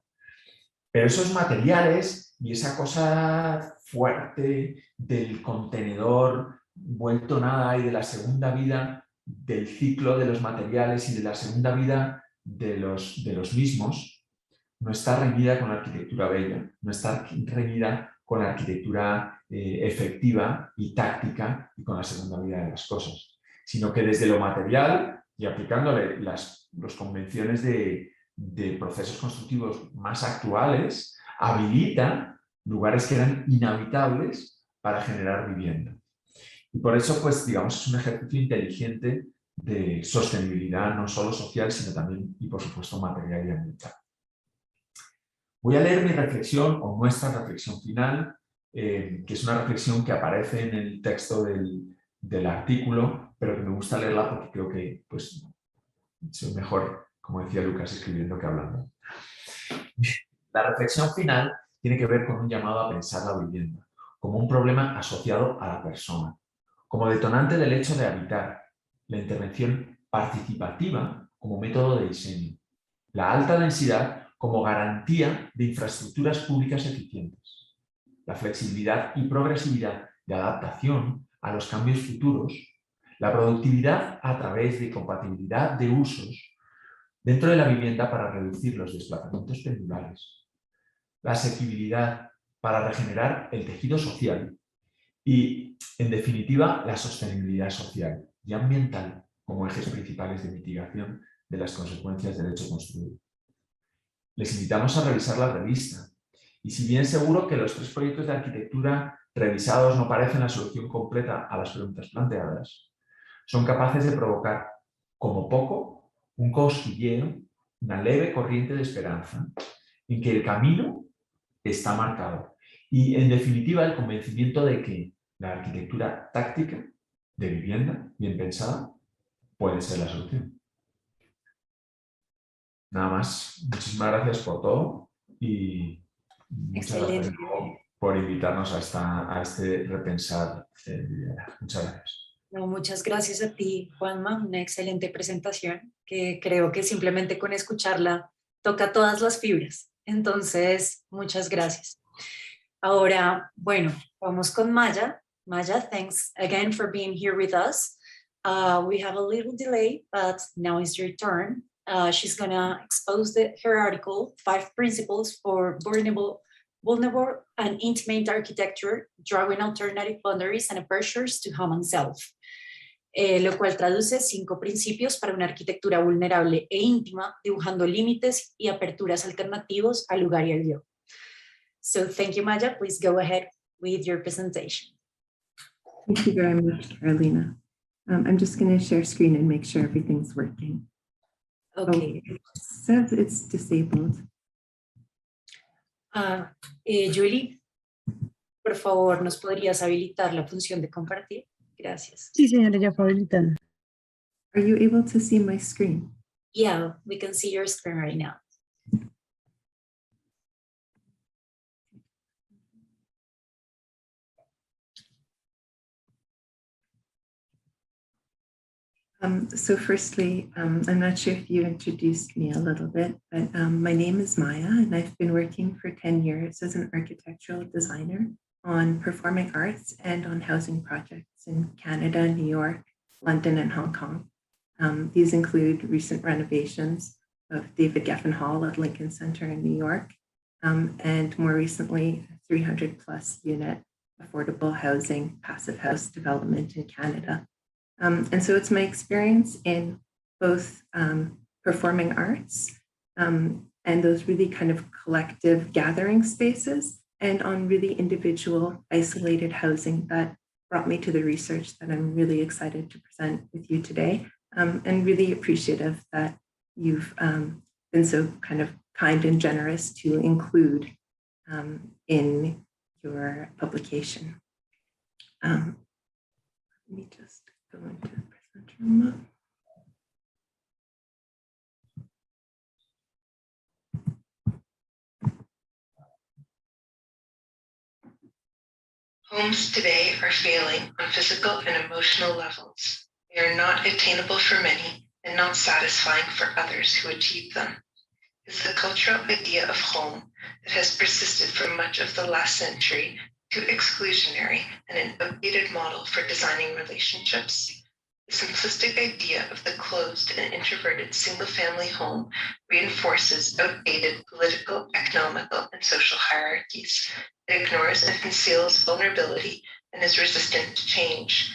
Pero esos materiales y esa cosa fuerte del contenedor vuelto nada y de la segunda vida del ciclo de los materiales y de la segunda vida de los mismos, no está reñida con la arquitectura bella, no está reñida con la arquitectura efectiva y táctica y con la segunda vida de las cosas, sino que desde lo material y aplicándole las convenciones de procesos constructivos más actuales, habilita lugares que eran inhabitables para generar vivienda. Y por eso, pues, digamos, es un ejercicio inteligente de sostenibilidad, no solo social, sino también, y por supuesto, material y ambiental. Voy a leer mi reflexión, o nuestra reflexión final, que es una reflexión que aparece en el texto del artículo, pero que me gusta leerla porque creo que, pues, soy mejor, como decía Lucas, escribiendo que hablando. La reflexión final tiene que ver con un llamado a pensar la vivienda como un problema asociado a la persona, como detonante del hecho de habitar, la intervención participativa como método de diseño, la alta densidad como garantía de infraestructuras públicas eficientes, la flexibilidad y progresividad de adaptación a los cambios futuros, la productividad a través de compatibilidad de usos dentro de la vivienda para reducir los desplazamientos pendulares, la asequibilidad para regenerar el tejido social y, en definitiva, la sostenibilidad social y ambiental como ejes principales de mitigación de las consecuencias del hecho construido. Les invitamos a revisar la revista y, si bien seguro que los 3 proyectos de arquitectura revisados no parecen la solución completa a las preguntas planteadas, son capaces de provocar, como poco, un cosquilleo, una leve corriente de esperanza en que el camino está marcado y, en definitiva, el convencimiento de que la arquitectura táctica de vivienda, bien pensada, puede ser la solución. Nada más. Muchísimas gracias por todo y muchas gracias por invitarnos a este repensar vivienda. Muchas gracias. No, muchas gracias a ti, Juanma. Una excelente presentación que creo que simplemente con escucharla toca todas las fibras. Entonces, muchas gracias. Ahora, bueno, vamos con Maya. Maya, thanks again for being here with us. We have a little delay, but now is your turn. She's going to expose her article, 5 Principles for Vulnerable and Intimate Architecture, Drawing Alternative Boundaries and Apertures to Human Self. lo cual traduce 5 principios para una arquitectura vulnerable e íntima, dibujando límites y aperturas alternativos al lugar y al yo. So thank you, Maya. Please go ahead with your presentation. Thank you very much, Carolina. I'm just going to share screen and make sure everything's working. Okay. Oh, it says it's disabled. Julie, por favor, ¿nos podrías habilitar la función de compartir? Gracias. Sí, señora, ya fue habilitada. Are you able to see my screen? Yeah, we can see your screen right now. So firstly, I'm not sure if you introduced me a little bit, but my name is Maya, and I've been working for 10 years as an architectural designer on performing arts and on housing projects in Canada, New York, London, and Hong Kong. These include recent renovations of David Geffen Hall at Lincoln Center in New York, and more recently, a 300+ unit affordable housing passive house development in Canada. And so it's my experience in both performing arts and those really kind of collective gathering spaces, and on really individual isolated housing that brought me to the research that I'm really excited to present with you today, and really appreciative that you've been so kind and generous to include in your publication. Let me just go into the presenter mode. Homes today are failing on physical and emotional levels. They are not attainable for many and not satisfying for others who achieve them. It's the cultural idea of home that has persisted for much of the last century, too exclusionary and an outdated model for designing relationships. The simplistic idea of the closed and introverted single-family home reinforces outdated political, economical, and social hierarchies. It ignores and conceals vulnerability and is resistant to change.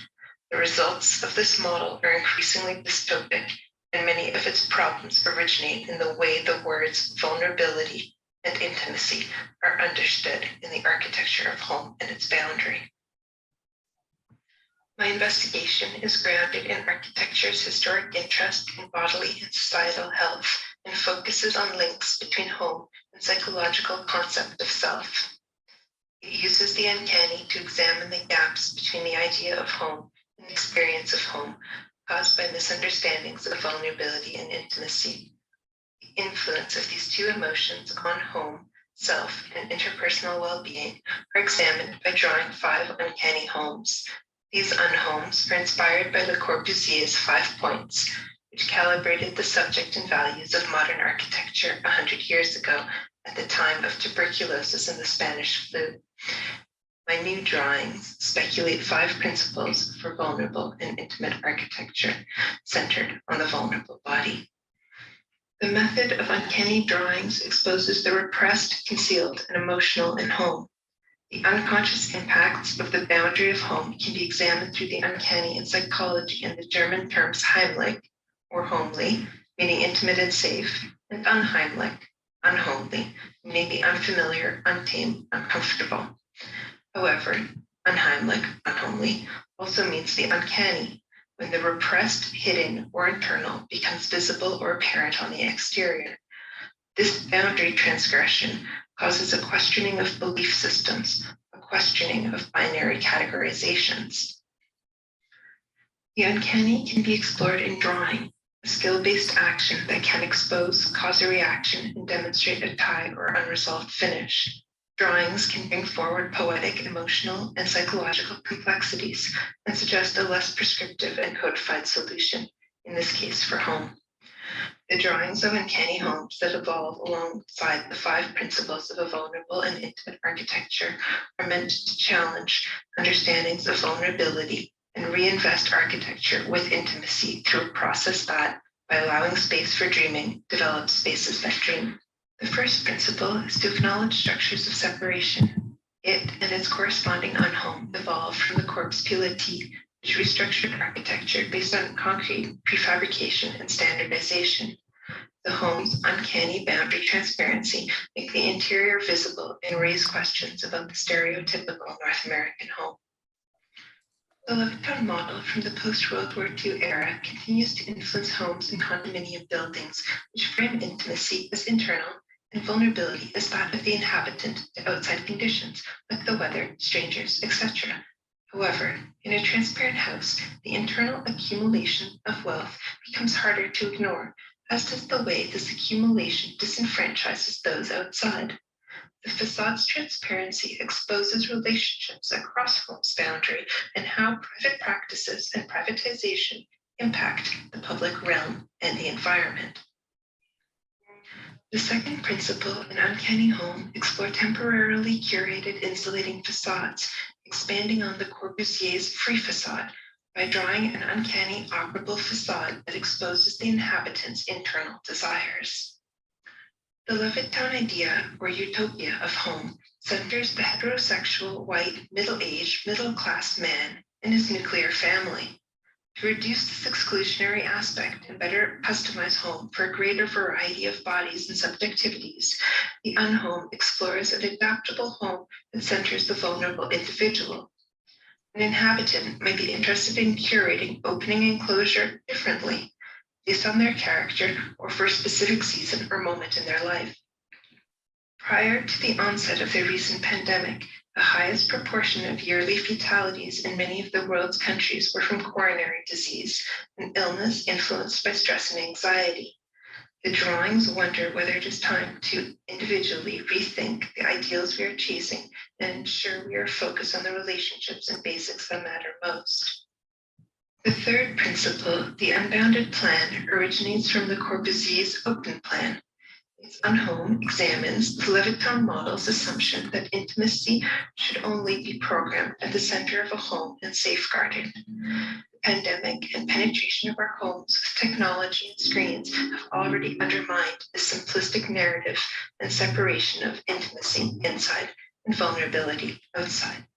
The results of this model are increasingly dystopic, and many of its problems originate in the way the words vulnerability and intimacy are understood in the architecture of home and its boundary. My investigation is grounded in architecture's historic interest in bodily and societal health and focuses on links between home and psychological concept of self. It uses the uncanny to examine the gaps between the idea of home and the experience of home caused by misunderstandings of vulnerability and intimacy. The influence of these two emotions on home, self, and interpersonal well-being are examined by drawing 5 uncanny homes. These unhomes are inspired by Le Corbusier's 5 points, which calibrated the subject and values of modern architecture 100 years ago at the time of tuberculosis and the Spanish flu. My new drawings speculate 5 principles for vulnerable and intimate architecture centered on the vulnerable body. The method of uncanny drawings exposes the repressed, concealed, and emotional in home. The unconscious impacts of the boundary of home can be examined through the uncanny in psychology and the German terms heimlich, or homely, meaning intimate and safe, and unheimlich, unhomely, meaning the unfamiliar, untamed, uncomfortable. However, unheimlich, unhomely, also means the uncanny, when the repressed, hidden, or internal becomes visible or apparent on the exterior. This boundary transgression causes a questioning of belief systems, a questioning of binary categorizations. The uncanny can be explored in drawing, a skill-based action that can expose, cause a reaction, and demonstrate a tie or unresolved finish. Drawings can bring forward poetic, emotional, and psychological complexities and suggest a less prescriptive and codified solution, in this case for home. The drawings of uncanny homes that evolve alongside the 5 principles of a vulnerable and intimate architecture are meant to challenge understandings of vulnerability and reinvest architecture with intimacy through a process that, by allowing space for dreaming, develops spaces that dream. The first principle is to acknowledge structures of separation. It and its corresponding unhome evolved from the corpus pilatis, which restructured architecture based on concrete prefabrication and standardization. The home's uncanny boundary transparency make the interior visible and raise questions about the stereotypical North American home. The Levittown model from the post-World War II era continues to influence homes and condominium buildings, which frame intimacy as internal and vulnerability as that of the inhabitant to outside conditions like the weather, strangers, etc. However, in a transparent house, the internal accumulation of wealth becomes harder to ignore, as does the way this accumulation disenfranchises those outside. The facade's transparency exposes relationships across home's boundary and how private practices and privatization impact the public realm and the environment. The second principle in Uncanny Home explore temporarily curated insulating facades, expanding on the Corbusier's free facade by drawing an uncanny operable facade that exposes the inhabitant's internal desires. The Levittown idea or utopia of home centers the heterosexual, white, middle-aged, middle-class man and his nuclear family. To reduce this exclusionary aspect and better customize home for a greater variety of bodies and subjectivities, the Unhome explores an adaptable home that centers the vulnerable individual. An inhabitant might be interested in curating opening and closure differently, based on their character or for a specific season or moment in their life. Prior to the onset of the recent pandemic, the highest proportion of yearly fatalities in many of the world's countries were from coronary disease, an illness influenced by stress and anxiety. The drawings wonder whether it is time to individually rethink the ideals we are chasing and ensure we are focused on the relationships and basics that matter most. The third principle, the unbounded plan, originates from the Corbusier's open plan. Its Unhome examines the Levittown model's assumption that intimacy should only be programmed at the center of a home and safeguarded. The pandemic and penetration of our homes with technology and screens have already undermined this simplistic narrative and separation of intimacy inside and vulnerability outside.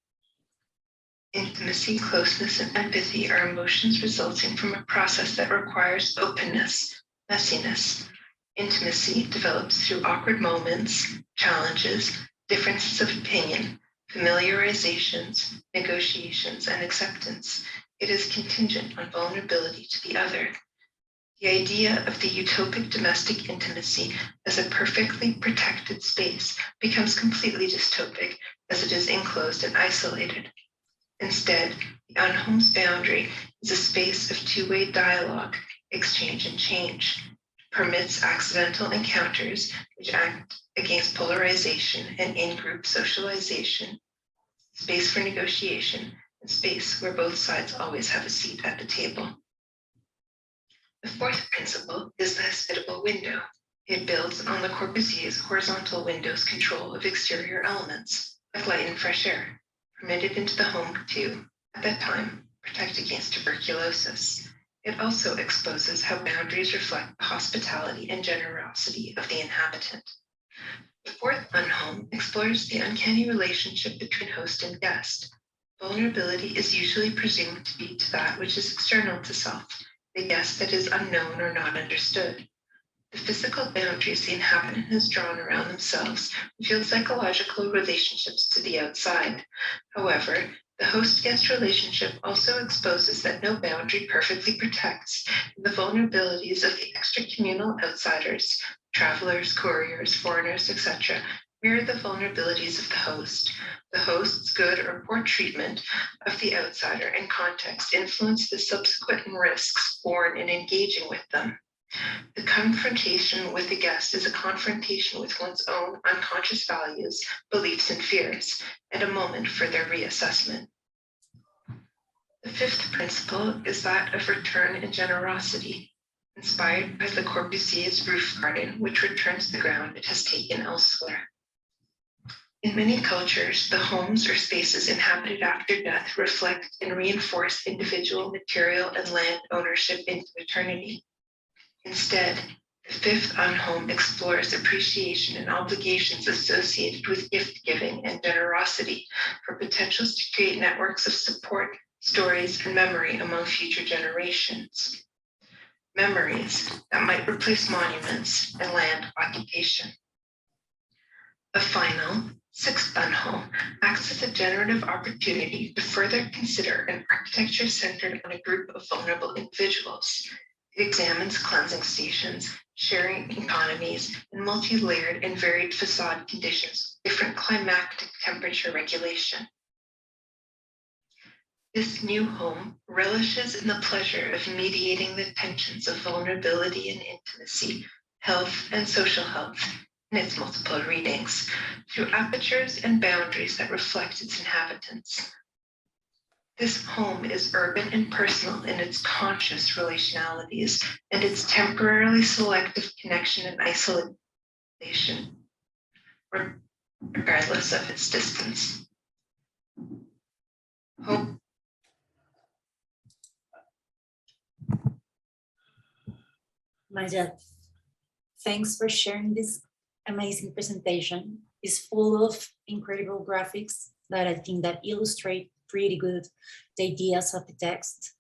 Intimacy, closeness, and empathy are emotions resulting from a process that requires openness, messiness. Intimacy develops through awkward moments, challenges, differences of opinion, familiarizations, negotiations, and acceptance. It is contingent on vulnerability to the other. The idea of the utopic domestic intimacy as a perfectly protected space becomes completely dystopic as it is enclosed and isolated. Instead, the Unhome's boundary is a space of two-way dialogue, exchange, and change. It permits accidental encounters which act against polarization and in-group socialization, space for negotiation, and space where both sides always have a seat at the table. The fourth principle is the hospitable window. It builds on Le Corbusier's horizontal window's control of exterior elements, like light and fresh air, permitted into the home to, at that time, protect against tuberculosis. It also exposes how boundaries reflect the hospitality and generosity of the inhabitant. The fourth Unhome explores the uncanny relationship between host and guest. Vulnerability is usually presumed to be to that which is external to self, the guest that is unknown or not understood. The physical boundaries the inhabitant has drawn around themselves reveal psychological relationships to the outside. However, the host-guest relationship also exposes that no boundary perfectly protects, and the vulnerabilities of the extra-communal outsiders, travelers, couriers, foreigners, etc., mirror the vulnerabilities of the host. The host's good or poor treatment of the outsider and context influence the subsequent risks born in engaging with them. The confrontation with the guest is a confrontation with one's own unconscious values, beliefs, and fears, and a moment for their reassessment. The fifth principle is that of return and generosity, inspired by Le Corbusier's roof garden, which returns the ground it has taken elsewhere. In many cultures, the homes or spaces inhabited after death reflect and reinforce individual material and land ownership into eternity. Instead, the fifth Unhome explores appreciation and obligations associated with gift giving and generosity for potentials to create networks of support, stories, and memory among future generations. Memories that might replace monuments and land occupation. A final, sixth Banho acts as a generative opportunity to further consider an architecture centered on a group of vulnerable individuals. It examines cleansing stations, sharing economies, and multi-layered and varied facade conditions, different climatic temperature regulation. This new home relishes in the pleasure of mediating the tensions of vulnerability and intimacy, health and social health, in its multiple readings, through apertures and boundaries that reflect its inhabitants. This home is urban and personal in its conscious relationalities and its temporarily selective connection and isolation, regardless of its distance. Home Maya, thanks for sharing this amazing presentation. It's full of incredible graphics that I think that illustrate pretty good the ideas of the text.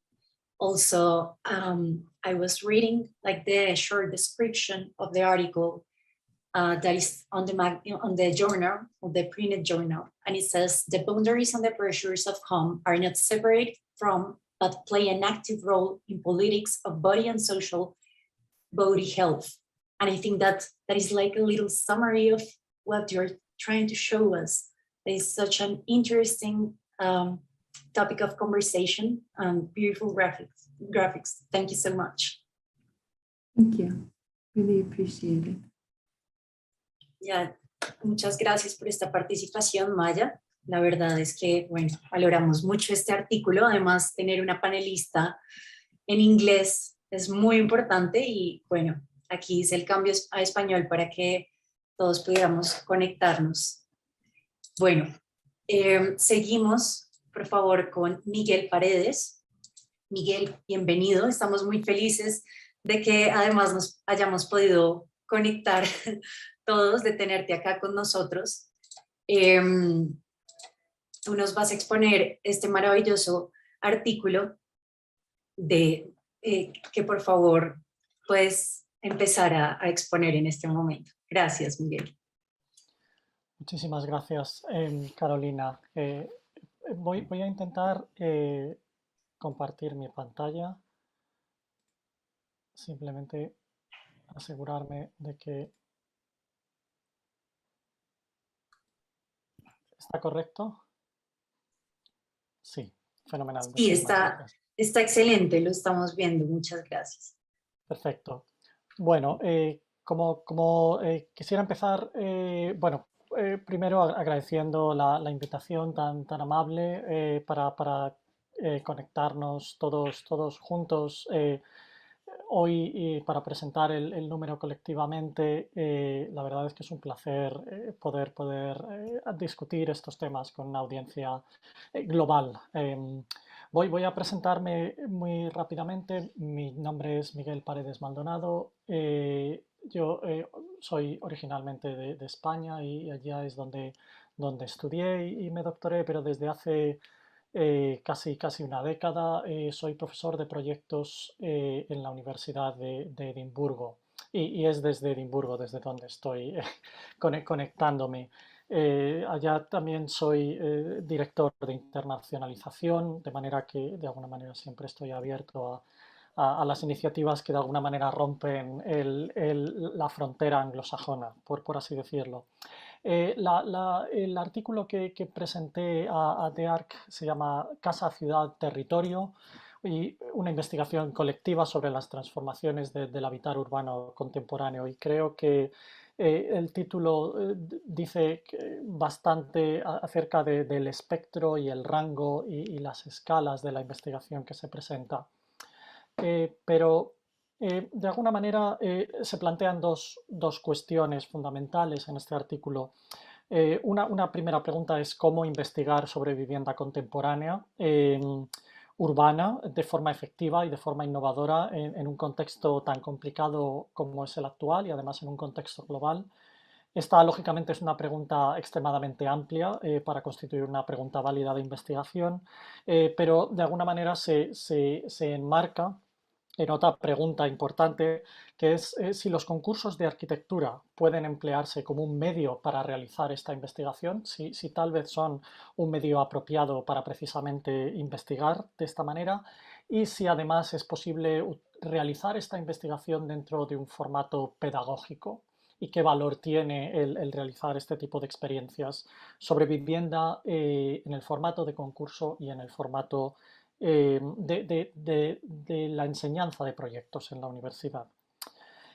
Also, I was reading like the short description of the article that is on the journal, on the printed journal, and it says the boundaries and the pressures of home are not separate from, but play an active role in politics of body and social body health. And I think that is like a little summary of what you're trying to show us. It's such an interesting topic of conversation and beautiful graphics. Thank you so much. Thank you. Really appreciate it. Ya, muchas gracias por esta participación, Maya. La verdad es que, bueno, valoramos mucho este artículo. Además, tener una panelista en inglés es muy importante y, bueno, aquí hice el cambio a español para que todos pudiéramos conectarnos. Bueno, seguimos, por favor, con Miguel Paredes. Miguel, bienvenido. Estamos muy felices de que además nos hayamos podido conectar todos, de tenerte acá con nosotros. Tú nos vas a exponer este maravilloso artículo de que por favor puedes empezar a exponer en este momento. Gracias, Miguel. Muchísimas gracias, Carolina. Voy a intentar compartir mi pantalla. Simplemente asegurarme de que está correcto. Sí, fenomenal. Sí, está excelente, lo estamos viendo. Muchas gracias. Perfecto. Bueno, como quisiera empezar, primero agradeciendo la invitación tan amable para conectarnos todos juntos hoy para presentar el número colectivamente. La verdad es que es un placer poder discutir estos temas con una audiencia global. Voy a presentarme muy rápidamente. Mi nombre es Miguel Paredes Maldonado. Yo soy originalmente de España y allá es donde estudié y me doctoré, pero desde hace casi una década soy profesor de proyectos en la Universidad de Edimburgo y es desde Edimburgo desde donde estoy conectándome. Allá también soy director de internacionalización, de manera que de alguna manera siempre estoy abierto a las iniciativas que de alguna manera rompen la frontera anglosajona, por así decirlo. El artículo que presenté a DEARC se llama Casa, Ciudad, Territorio, y una investigación colectiva sobre las transformaciones del habitat urbano contemporáneo, y creo que el título dice bastante acerca del espectro y el rango y las escalas de la investigación que se presenta. Pero de alguna manera se plantean dos cuestiones fundamentales en este artículo. Una primera pregunta es cómo investigar sobre vivienda contemporánea urbana de forma efectiva y de forma innovadora en un contexto tan complicado como es el actual y además en un contexto global. Esta, lógicamente, es una pregunta extremadamente amplia para constituir una pregunta válida de investigación, pero de alguna manera se enmarca en otra pregunta importante, que es si los concursos de arquitectura pueden emplearse como un medio para realizar esta investigación, si tal vez son un medio apropiado para precisamente investigar de esta manera, y si además es posible realizar esta investigación dentro de un formato pedagógico y qué valor tiene el realizar este tipo de experiencias sobre vivienda en el formato de concurso y en el formato de la enseñanza de proyectos en la universidad.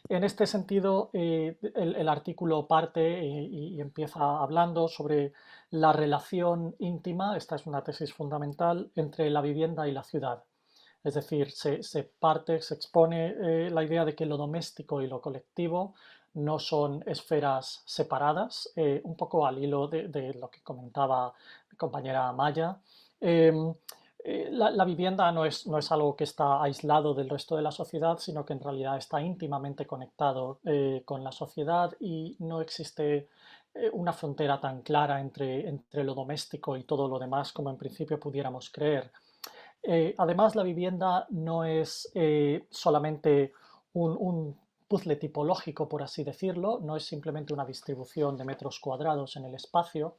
En este sentido, el artículo parte y empieza hablando sobre la relación íntima, esta es una tesis fundamental, entre la vivienda y la ciudad. Es decir, se expone la idea de que lo doméstico y lo colectivo no son esferas separadas, un poco al hilo de lo que comentaba mi compañera Maya. La vivienda no es algo que está aislado del resto de la sociedad, sino que en realidad está íntimamente conectado con la sociedad y no existe una frontera tan clara entre lo doméstico y todo lo demás como en principio pudiéramos creer. Además, la vivienda no es solamente un puzzle tipológico, por así decirlo, no es simplemente una distribución de metros cuadrados en el espacio,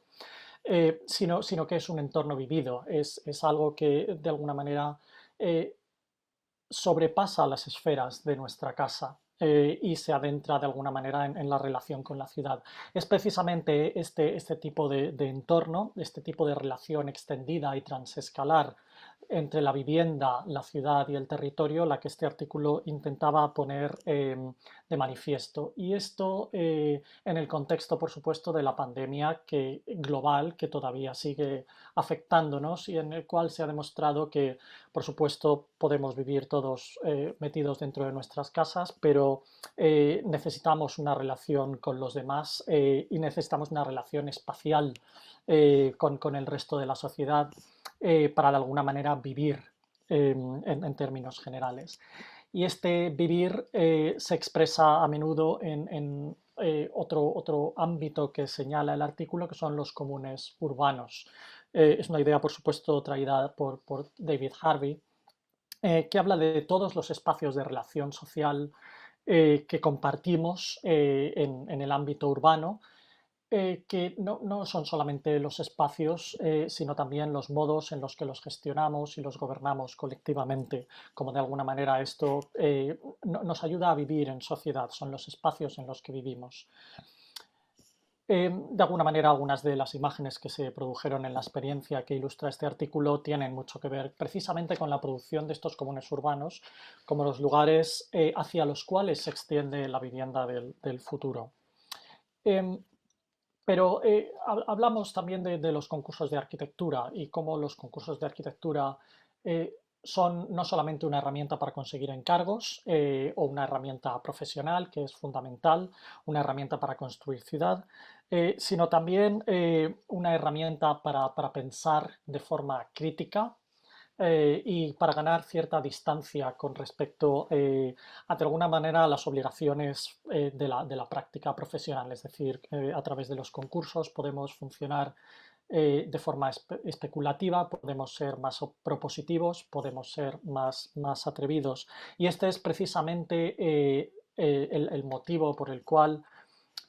sino que es un entorno vivido, es algo que de alguna manera sobrepasa las esferas de nuestra casa y se adentra de alguna manera en la relación con la ciudad. Es precisamente este tipo de entorno, este tipo de relación extendida y transescalar entre la vivienda, la ciudad y el territorio, la que este artículo intentaba poner de manifiesto. Y esto en el contexto, por supuesto, de la pandemia global que todavía sigue afectándonos y en el cual se ha demostrado que, por supuesto, podemos vivir todos metidos dentro de nuestras casas, pero necesitamos una relación con los demás y necesitamos una relación espacial con el resto de la sociedad para de alguna manera vivir en términos generales. Y este vivir se expresa a menudo en otro ámbito que señala el artículo, que son los comunes urbanos. Es una idea, por supuesto, traída por David Harvey, que habla de todos los espacios de relación social que compartimos en el ámbito urbano, que no son solamente los espacios, sino también los modos en los que los gestionamos y los gobernamos colectivamente, como de alguna manera esto nos ayuda a vivir en sociedad, son los espacios en los que vivimos. De alguna manera, algunas de las imágenes que se produjeron en la experiencia que ilustra este artículo tienen mucho que ver precisamente con la producción de estos comunes urbanos como los lugares hacia los cuales se extiende la vivienda del futuro. Pero hablamos también de los concursos de arquitectura y cómo los concursos de arquitectura son no solamente una herramienta para conseguir encargos o una herramienta profesional, que es fundamental, una herramienta para construir ciudad, sino también una herramienta para pensar de forma crítica y para ganar cierta distancia con respecto a, de alguna manera, a las obligaciones de la práctica profesional. Es decir, a través de los concursos podemos funcionar de forma especulativa, podemos ser más propositivos, podemos ser más atrevidos. Y este es precisamente el motivo por el cual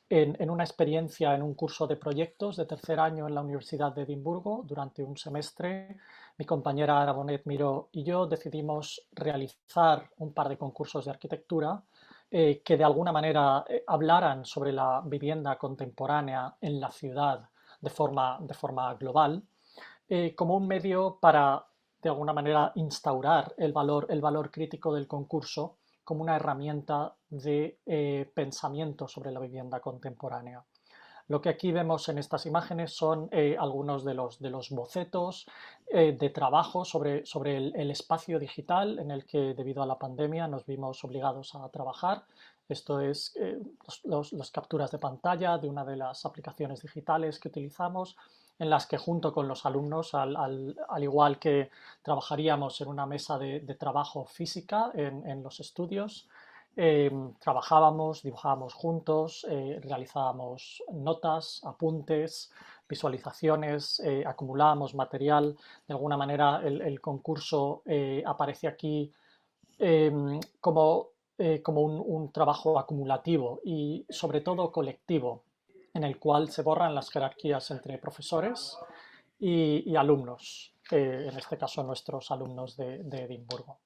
en una experiencia en un curso de proyectos de tercer año en la Universidad de Edimburgo, durante un semestre, mi compañera Arabonet Miró y yo decidimos realizar un par de concursos de arquitectura que de alguna manera hablaran sobre la vivienda contemporánea en la ciudad de forma global, como un medio para, de alguna manera, instaurar el valor crítico del concurso como una herramienta de pensamiento sobre la vivienda contemporánea. Lo que aquí vemos en estas imágenes son algunos de los bocetos de trabajo sobre el espacio digital en el que, debido a la pandemia, nos vimos obligados a trabajar. Esto es las capturas de pantalla de una de las aplicaciones digitales que utilizamos, en las que junto con los alumnos, al igual que trabajaríamos en una mesa de trabajo física en los estudios, trabajábamos, dibujábamos juntos, realizábamos notas, apuntes, visualizaciones, acumulábamos material. De alguna manera el concurso aparece aquí como un trabajo acumulativo y sobre todo colectivo, en el cual se borran las jerarquías entre profesores y alumnos, en este caso nuestros alumnos de Edimburgo.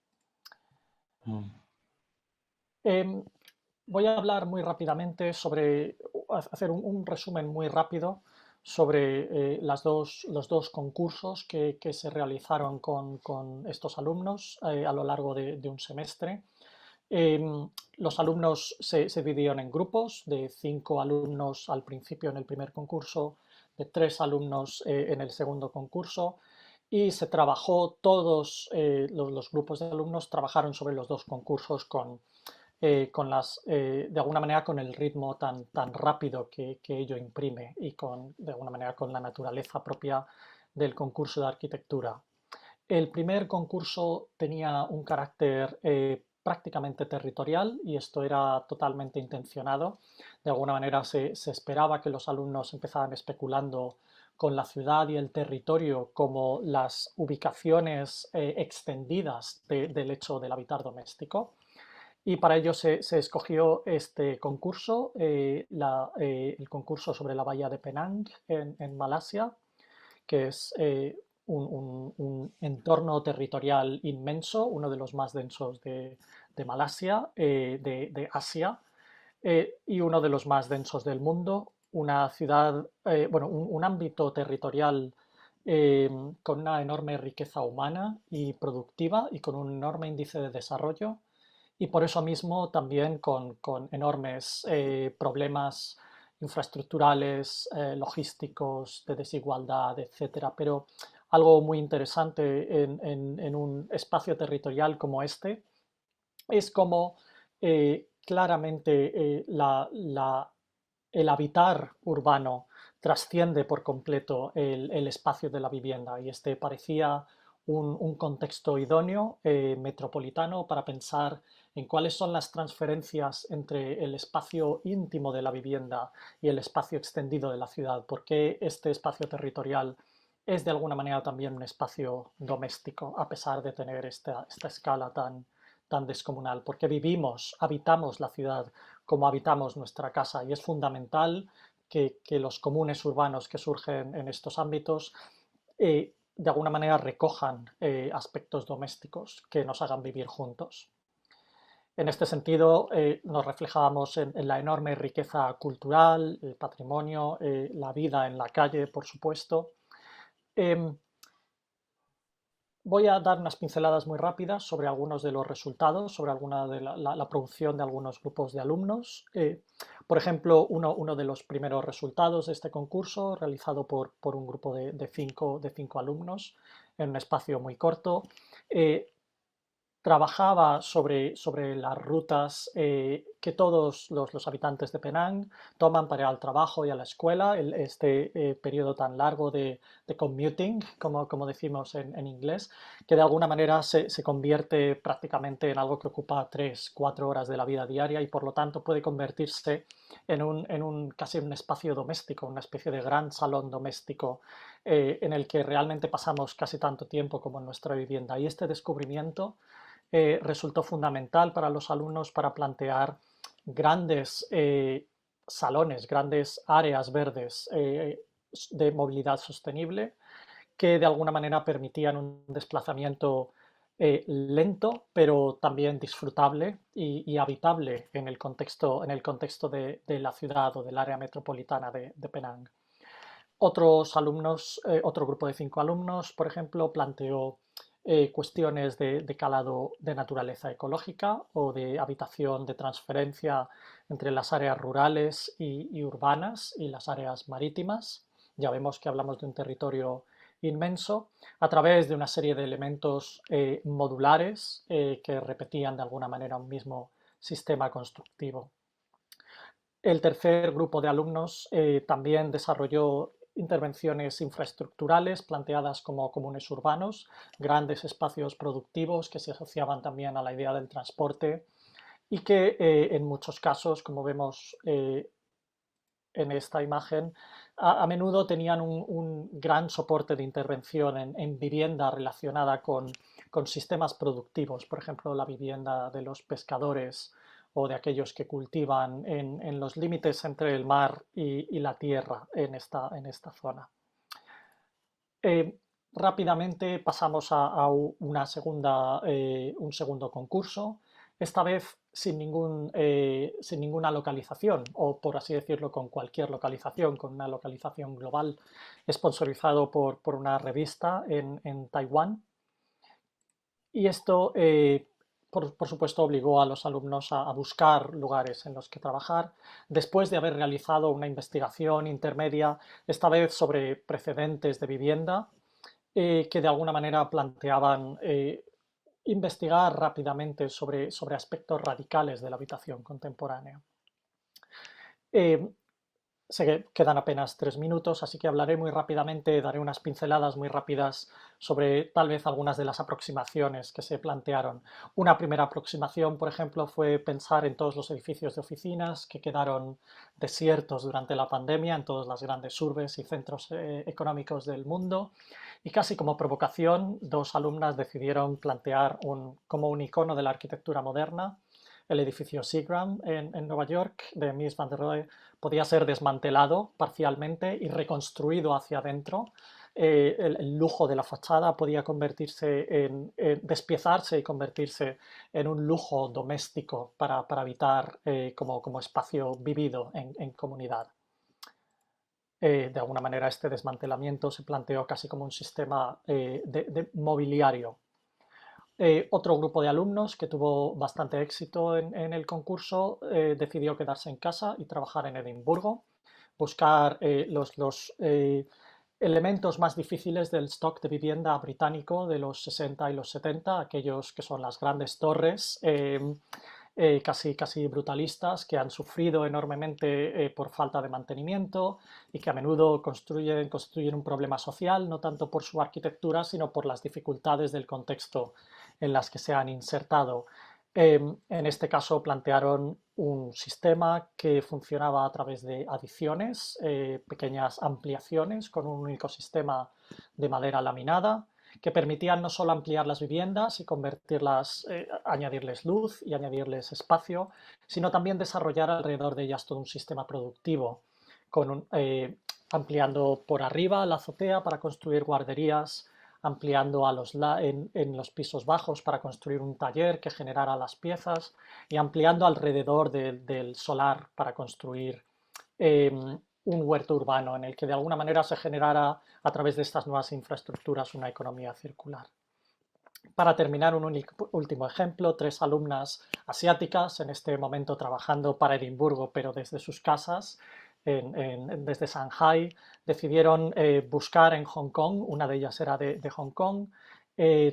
Voy a hablar muy rápidamente hacer un resumen muy rápido sobre los dos concursos que se realizaron con estos alumnos a lo largo de un semestre. Los alumnos se dividieron en grupos de 5 alumnos al principio en el primer concurso, de 3 alumnos en el segundo concurso, y se trabajó, todos los grupos de alumnos trabajaron sobre los dos concursos de alguna manera con el ritmo tan rápido que ello imprime y de alguna manera con la naturaleza propia del concurso de arquitectura. El primer concurso tenía un carácter prácticamente territorial y esto era totalmente intencionado. De alguna manera se esperaba que los alumnos empezaran especulando con la ciudad y el territorio como las ubicaciones extendidas del hecho del habitar doméstico. Y para ello se escogió este concurso, el concurso sobre la bahía de Penang en Malasia, que es un entorno territorial inmenso, uno de los más densos de Malasia, de Asia, y uno de los más densos del mundo. Una ciudad, un ámbito territorial con una enorme riqueza humana y productiva y con un enorme índice de desarrollo. Y por eso mismo también con enormes problemas infraestructurales, logísticos, de desigualdad, etcétera. Pero algo muy interesante en un espacio territorial como este es cómo claramente el habitar urbano trasciende por completo el espacio de la vivienda y este parecía un contexto idóneo metropolitano para pensar en cuáles son las transferencias entre el espacio íntimo de la vivienda y el espacio extendido de la ciudad, porque este espacio territorial es de alguna manera también un espacio doméstico, a pesar de tener esta escala tan descomunal, porque habitamos la ciudad como habitamos nuestra casa y es fundamental que los comunes urbanos que surgen en estos ámbitos de alguna manera recojan aspectos domésticos que nos hagan vivir juntos. En este sentido, nos reflejábamos en la enorme riqueza cultural, el patrimonio, la vida en la calle, por supuesto. Voy a dar unas pinceladas muy rápidas sobre algunos de los resultados, sobre alguna de la producción de algunos grupos de alumnos. Por ejemplo, uno de los primeros resultados de este concurso, realizado por un grupo de cinco alumnos en un espacio muy corto, trabajaba sobre las rutas que todos los habitantes de Penang toman para ir al trabajo y a la escuela, este periodo tan largo de commuting, como decimos en inglés, que de alguna manera se convierte prácticamente en algo que ocupa 3-4 horas de la vida diaria y por lo tanto puede convertirse en casi un espacio doméstico, una especie de gran salón doméstico en el que realmente pasamos casi tanto tiempo como en nuestra vivienda. Y este descubrimiento resultó fundamental para los alumnos para plantear grandes salones, grandes áreas verdes de movilidad sostenible que de alguna manera permitían un desplazamiento lento, pero también disfrutable y habitable en el contexto de la ciudad o del área metropolitana de Penang. Otro grupo de 5 alumnos, por ejemplo, planteó cuestiones de calado de naturaleza ecológica o de habitación de transferencia entre las áreas rurales y urbanas y las áreas marítimas. Ya vemos que hablamos de un territorio inmenso a través de una serie de elementos modulares que repetían de alguna manera un mismo sistema constructivo. El tercer grupo de alumnos también desarrolló intervenciones infraestructurales planteadas como comunes urbanos, grandes espacios productivos que se asociaban también a la idea del transporte y que en muchos casos, como vemos en esta imagen, a menudo tenían un gran soporte de intervención en vivienda relacionada con sistemas productivos, por ejemplo, la vivienda de los pescadores o de aquellos que cultivan en los límites entre el mar y la tierra en esta zona. Rápidamente pasamos a un segundo concurso, esta vez sin ninguna localización, o por así decirlo, con cualquier localización, con una localización global, sponsorizado por una revista en Taiwán. Y esto, por supuesto, obligó a los alumnos a buscar lugares en los que trabajar, después de haber realizado una investigación intermedia, esta vez sobre precedentes de vivienda, que de alguna manera planteaban investigar rápidamente sobre aspectos radicales de la habitación contemporánea. Sé que quedan apenas 3 minutos, así que hablaré muy rápidamente, daré unas pinceladas muy rápidas sobre tal vez algunas de las aproximaciones que se plantearon. Una primera aproximación, por ejemplo, fue pensar en todos los edificios de oficinas que quedaron desiertos durante la pandemia en todas las grandes urbes y centros económicos del mundo. Y casi como provocación, 2 alumnas decidieron plantear como un icono de la arquitectura moderna el edificio Seagram en Nueva York de Mies van der Rohe podía ser desmantelado parcialmente y reconstruido hacia adentro. El lujo de la fachada podía despiezarse y convertirse en un lujo doméstico para habitar como espacio vivido en comunidad. De alguna manera este desmantelamiento se planteó casi como un sistema de mobiliario. Otro grupo de alumnos que tuvo bastante éxito en el concurso decidió quedarse en casa y trabajar en Edimburgo, buscar los elementos más difíciles del stock de vivienda británico de los 60 y los 70, aquellos que son las grandes torres, casi brutalistas, que han sufrido enormemente por falta de mantenimiento y que a menudo constituyen un problema social, no tanto por su arquitectura, sino por las dificultades del contexto en las que se han insertado. En este caso plantearon un sistema que funcionaba a través de adiciones, pequeñas ampliaciones con un único sistema de madera laminada, que permitían no solo ampliar las viviendas y convertirlas, añadirles luz y añadirles espacio, sino también desarrollar alrededor de ellas todo un sistema productivo, ampliando por arriba la azotea para construir guarderías, ampliando en los pisos bajos para construir un taller que generara las piezas y ampliando alrededor del solar para construir un huerto urbano en el que de alguna manera se generara a través de estas nuevas infraestructuras una economía circular. Para terminar, un último ejemplo, 3 alumnas asiáticas en este momento trabajando para Edimburgo, pero desde sus casas, desde Shanghai, decidieron buscar en Hong Kong, una de ellas era de Hong Kong,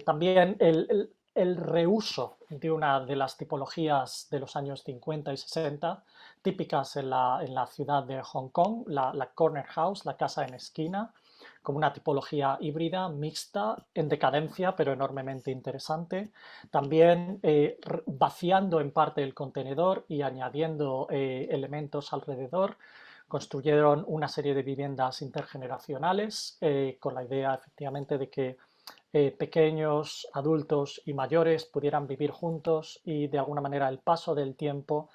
también el reuso de una de las tipologías de los años 50 y 60, típicas en la ciudad de Hong Kong, la corner house, la casa en esquina, como una tipología híbrida, mixta, en decadencia, pero enormemente interesante. También vaciando en parte el contenedor y añadiendo elementos alrededor, construyeron una serie de viviendas intergeneracionales con la idea efectivamente de que pequeños, adultos y mayores pudieran vivir juntos y de alguna manera el paso del tiempo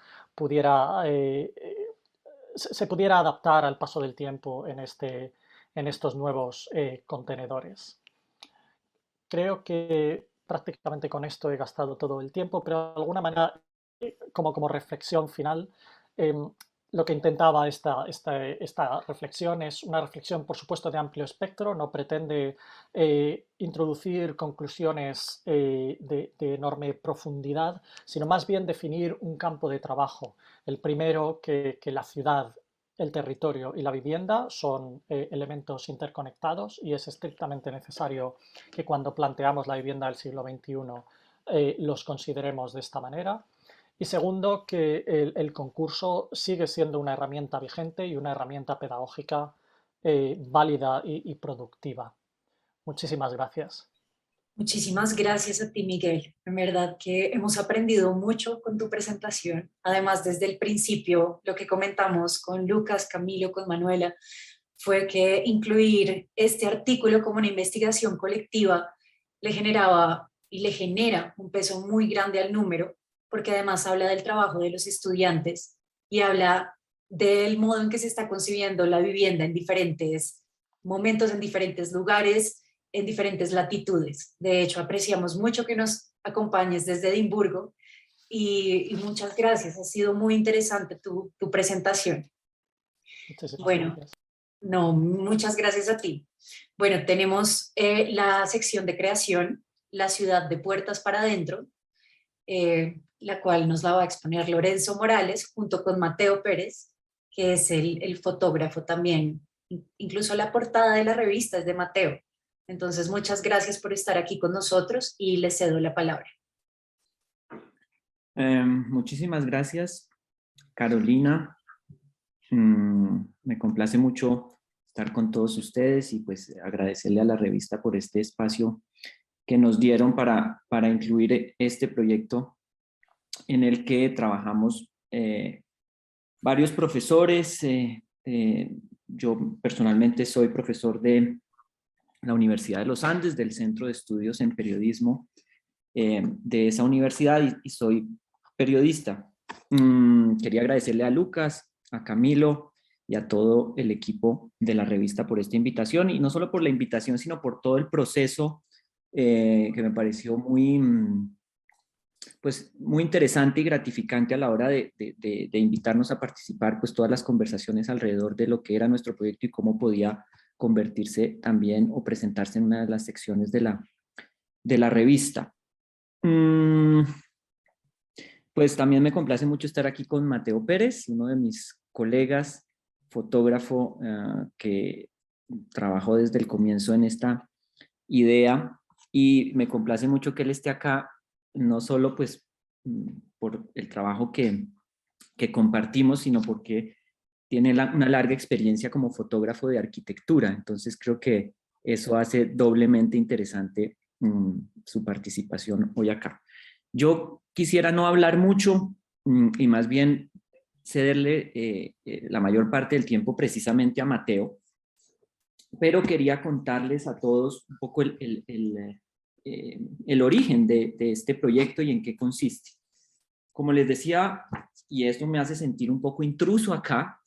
se pudiera adaptar al paso del tiempo en estos nuevos contenedores. Creo que prácticamente con esto he gastado todo el tiempo, pero de alguna manera, como reflexión final, lo que intentaba esta reflexión es una reflexión, por supuesto, de amplio espectro, no pretende introducir conclusiones de enorme profundidad, sino más bien definir un campo de trabajo. El primero, que la ciudad, el territorio y la vivienda son elementos interconectados y es estrictamente necesario que cuando planteamos la vivienda del siglo XXI los consideremos de esta manera. Y segundo, que el concurso sigue siendo una herramienta vigente y una herramienta pedagógica válida y productiva. Muchísimas gracias. Muchísimas gracias a ti, Miguel. En verdad que hemos aprendido mucho con tu presentación. Además, desde el principio, lo que comentamos con Lucas, Camilo, con Manuela, fue que incluir este artículo como una investigación colectiva le generaba y le genera un peso muy grande al número, porque además habla del trabajo de los estudiantes y habla del modo en que se está concibiendo la vivienda en diferentes momentos, en diferentes lugares, en diferentes latitudes. De hecho, apreciamos mucho que nos acompañes desde Edimburgo y muchas gracias. Ha sido muy interesante tu presentación. Muchísimas Bueno, gracias. no, muchas gracias a ti. Bueno, tenemos la sección de creación, la ciudad de puertas para adentro, la cual nos la va a exponer Lorenzo Morales junto con Mateo Pérez, que es el fotógrafo también. Incluso la portada de la revista es de Mateo. Entonces, muchas gracias por estar aquí con nosotros y les cedo la palabra. Muchísimas gracias, Carolina. Me complace mucho estar con todos ustedes y pues agradecerle a la revista por este espacio que nos dieron para incluir este proyecto en el que trabajamos varios profesores. Yo personalmente soy profesor de la Universidad de los Andes, del Centro de Estudios en Periodismo de esa universidad y soy periodista. Quería agradecerle a Lucas, a Camilo y a todo el equipo de la revista por esta invitación, y no solo por la invitación, sino por todo el proceso que me pareció muy interesante y gratificante a la hora de invitarnos a participar, pues todas las conversaciones alrededor de lo que era nuestro proyecto y cómo podía convertirse también o presentarse en una de las secciones de la revista. Pues también me complace mucho estar aquí con Mateo Pérez, uno de mis colegas, fotógrafo que trabajó desde el comienzo en esta idea, y me complace mucho que él esté acá, no solo pues por el trabajo que compartimos, sino porque tiene una larga experiencia como fotógrafo de arquitectura. Entonces creo que eso hace doblemente interesante su participación hoy acá. Yo quisiera no hablar mucho y más bien cederle la mayor parte del tiempo precisamente a Mateo, pero quería contarles a todos un poco el origen de este proyecto y en qué consiste. Como les decía, y esto me hace sentir un poco intruso acá,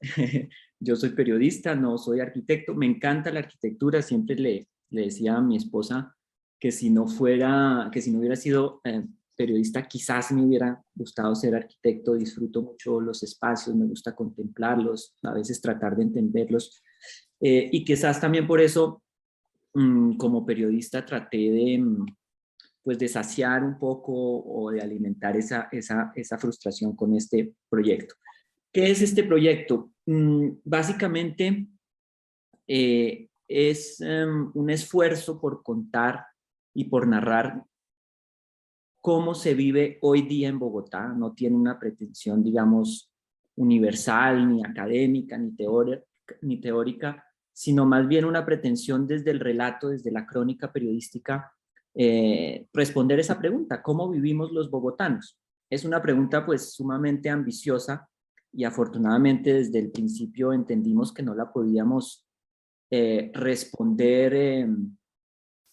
yo soy periodista, no soy arquitecto, me encanta la arquitectura, siempre le decía a mi esposa que si no hubiera sido periodista, quizás me hubiera gustado ser arquitecto. Disfruto mucho los espacios, me gusta contemplarlos, a veces tratar de entenderlos, y quizás también por eso como periodista traté de saciar un poco o de alimentar esa frustración con este proyecto. ¿Qué es este proyecto? Básicamente es un esfuerzo por contar y por narrar cómo se vive hoy día en Bogotá. No tiene una pretensión, digamos, universal, ni académica, ni teórica, sino más bien una pretensión desde el relato, desde la crónica periodística, responder esa pregunta: ¿cómo vivimos los bogotanos? Es una pregunta pues sumamente ambiciosa, y afortunadamente desde el principio entendimos que no la podíamos responder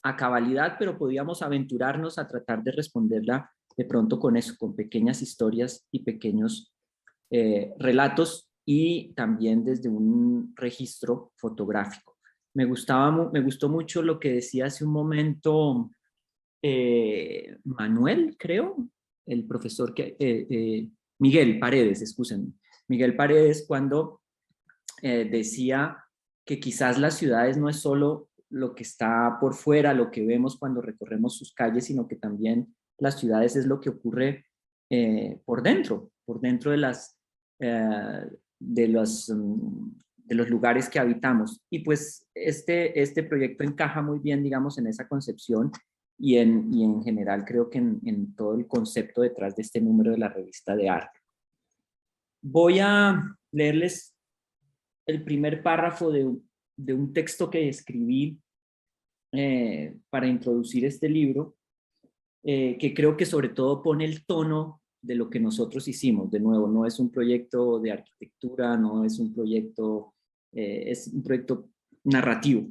a cabalidad, pero podíamos aventurarnos a tratar de responderla de pronto con eso, con pequeñas historias y pequeños relatos, y también desde un registro fotográfico. Me gustó mucho lo que decía hace un momento Manuel, creo, el profesor Miguel Paredes, excúsenme, Miguel Paredes, cuando decía que quizás las ciudades no es solo lo que está por fuera, lo que vemos cuando recorremos sus calles, sino que también las ciudades es lo que ocurre por dentro de los lugares que habitamos. Y pues este proyecto encaja muy bien, digamos, en esa concepción, y en general creo que en todo el concepto detrás de este número de la revista de arte. Voy a leerles el primer párrafo de un texto que escribí para introducir este libro, que creo que sobre todo pone el tono de lo que nosotros hicimos. De nuevo, no es un proyecto de arquitectura, no es un proyecto, es un proyecto narrativo.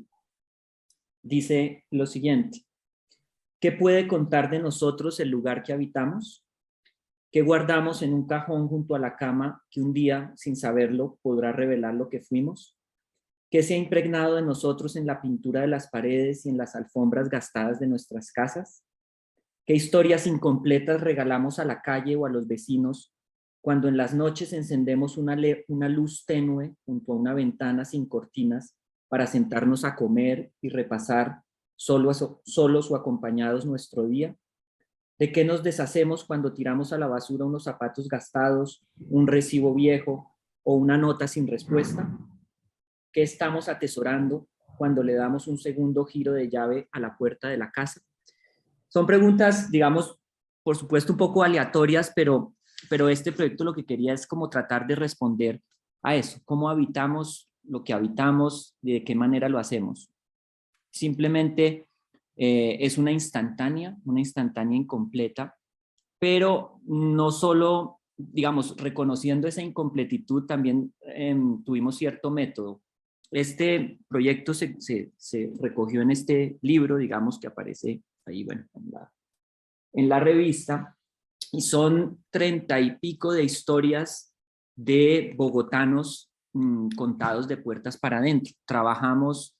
Dice lo siguiente: ¿qué puede contar de nosotros el lugar que habitamos? ¿Qué guardamos en un cajón junto a la cama que un día, sin saberlo, podrá revelar lo que fuimos? ¿Qué se ha impregnado de nosotros en la pintura de las paredes y en las alfombras gastadas de nuestras casas? ¿Qué historias incompletas regalamos a la calle o a los vecinos cuando en las noches encendemos una luz tenue junto a una ventana sin cortinas para sentarnos a comer y repasar solos o acompañados nuestro día? ¿De qué nos deshacemos cuando tiramos a la basura unos zapatos gastados, un recibo viejo o una nota sin respuesta? ¿Qué estamos atesorando cuando le damos un segundo giro de llave a la puerta de la casa? Son preguntas, digamos, por supuesto un poco aleatorias, pero este proyecto lo que quería es como tratar de responder a eso. ¿Cómo habitamos lo que habitamos y de qué manera lo hacemos? Simplemente es una instantánea incompleta, pero no solo, digamos, reconociendo esa incompletitud, también tuvimos cierto método. Este proyecto se recogió en este libro, digamos, que aparece ahí, bueno, en la revista, y son 30 y pico de historias de bogotanos contados de puertas para adentro. Trabajamos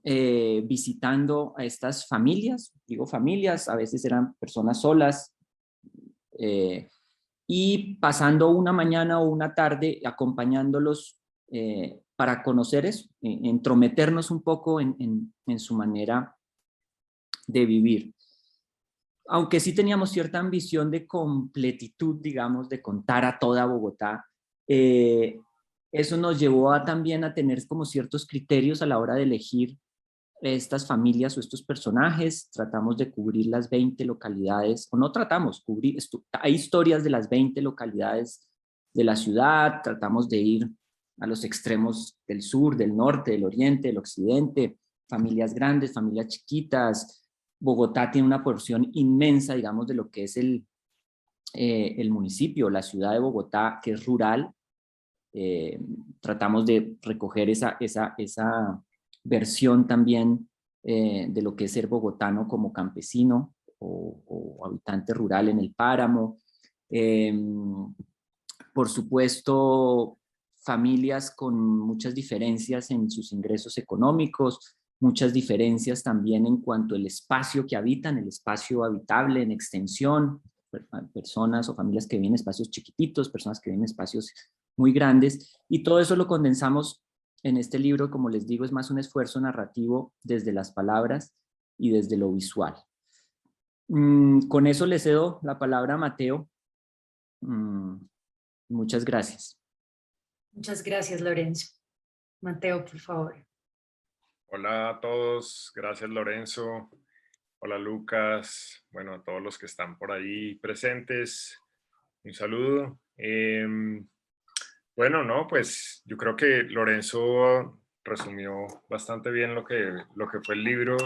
visitando a estas familias, digo familias, a veces eran personas solas, y pasando una mañana o una tarde acompañándolos para conocer eso, entrometernos un poco en su manera de vivir. Aunque sí teníamos cierta ambición de completitud, digamos, de contar a toda Bogotá, eso nos llevó también a tener como ciertos criterios a la hora de elegir estas familias o estos personajes. Tratamos de cubrir las 20 localidades, o no tratamos, hay historias de las 20 localidades de la ciudad. Tratamos de ir a los extremos del sur, del norte, del oriente, del occidente, familias grandes, familias chiquitas. Bogotá tiene una porción inmensa, digamos, de lo que es el municipio, la ciudad de Bogotá, que es rural. Tratamos de recoger esa versión también de lo que es ser bogotano como campesino o habitante rural en el páramo. Por supuesto, familias con muchas diferencias en sus ingresos económicos, muchas diferencias también en cuanto al espacio que habitan, el espacio habitable en extensión, personas o familias que viven en espacios chiquititos, personas que viven en espacios muy grandes, y todo eso lo condensamos en este libro. Como les digo, es más un esfuerzo narrativo desde las palabras y desde lo visual. Con eso le cedo la palabra a Mateo. Muchas gracias. Muchas gracias, Lorenzo. Mateo, por favor. Hola a todos, gracias Lorenzo. Hola Lucas, bueno, a todos los que están por ahí presentes, un saludo. Bueno, no, pues yo creo que Lorenzo resumió bastante bien lo que fue el libro,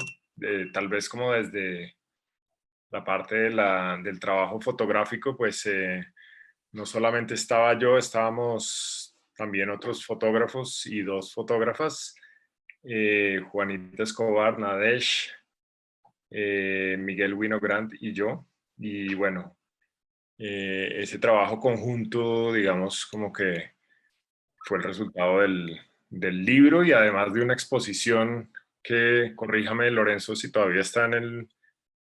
tal vez como desde la parte del trabajo fotográfico, pues no solamente estaba yo, estábamos también otros fotógrafos y dos fotógrafas, Juanita Escobar, Nadesh, Miguel Winogrand y yo. Y bueno, ese trabajo conjunto, digamos, como que fue el resultado del libro, y además de una exposición que, corríjame Lorenzo, si todavía está en el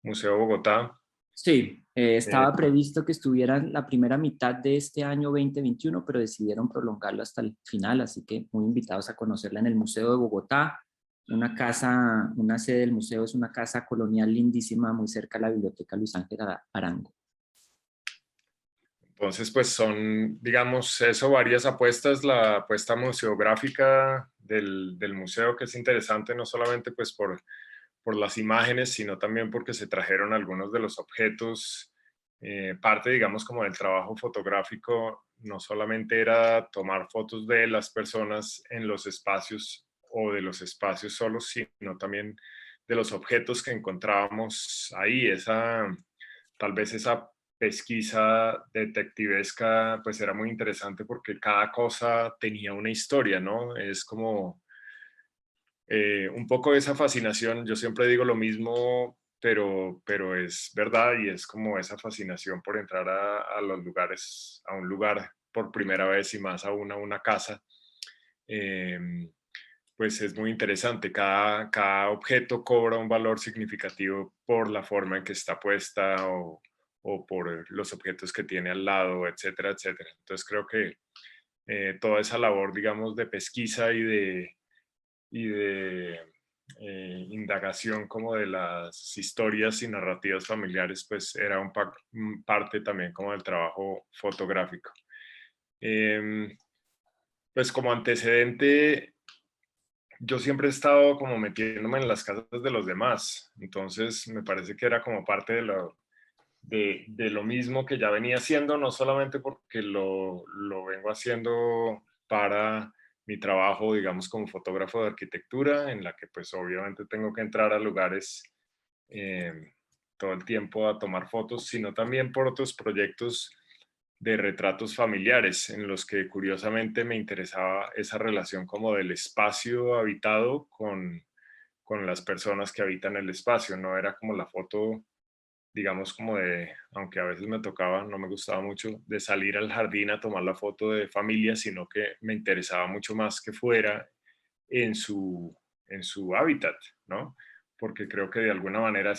Museo Bogotá. Sí, estaba previsto que estuviera la primera mitad de este año 2021, pero decidieron prolongarlo hasta el final, así que muy invitados a conocerla en el Museo de Bogotá. Una sede del museo es una casa colonial lindísima muy cerca de la Biblioteca Luis Ángel Arango. Entonces, pues son, digamos, eso, varias apuestas. La apuesta museográfica del museo, que es interesante no solamente pues por las imágenes, sino también porque se trajeron algunos de los objetos. Parte, digamos, como del trabajo fotográfico, no solamente era tomar fotos de las personas en los espacios o de los espacios solos, sino también de los objetos que encontrábamos ahí. Tal vez esa pesquisa detectivesca pues era muy interesante porque cada cosa tenía una historia, ¿no? Es como un poco esa fascinación, yo siempre digo lo mismo, pero es verdad, y es como esa fascinación por entrar a los lugares, a un lugar por primera vez y más aún a una casa. Pues es muy interesante. Cada objeto cobra un valor significativo por la forma en que está puesta o por los objetos que tiene al lado, etcétera, etcétera. Entonces creo que toda esa labor, digamos, de pesquisa y de indagación como de las historias y narrativas familiares, pues era parte también como del trabajo fotográfico. Pues como antecedente, yo siempre he estado como metiéndome en las casas de los demás, entonces me parece que era como parte de lo mismo que ya venía haciendo, no solamente porque lo vengo haciendo para mi trabajo, digamos, como fotógrafo de arquitectura, en la que pues obviamente tengo que entrar a lugares todo el tiempo a tomar fotos, sino también por otros proyectos de retratos familiares en los que curiosamente me interesaba esa relación como del espacio habitado con las personas que habitan el espacio. No era como la foto, digamos, como aunque a veces me tocaba, no me gustaba mucho, de salir al jardín a tomar la foto de familia, sino que me interesaba mucho más que fuera en su hábitat, ¿no? Porque creo que de alguna manera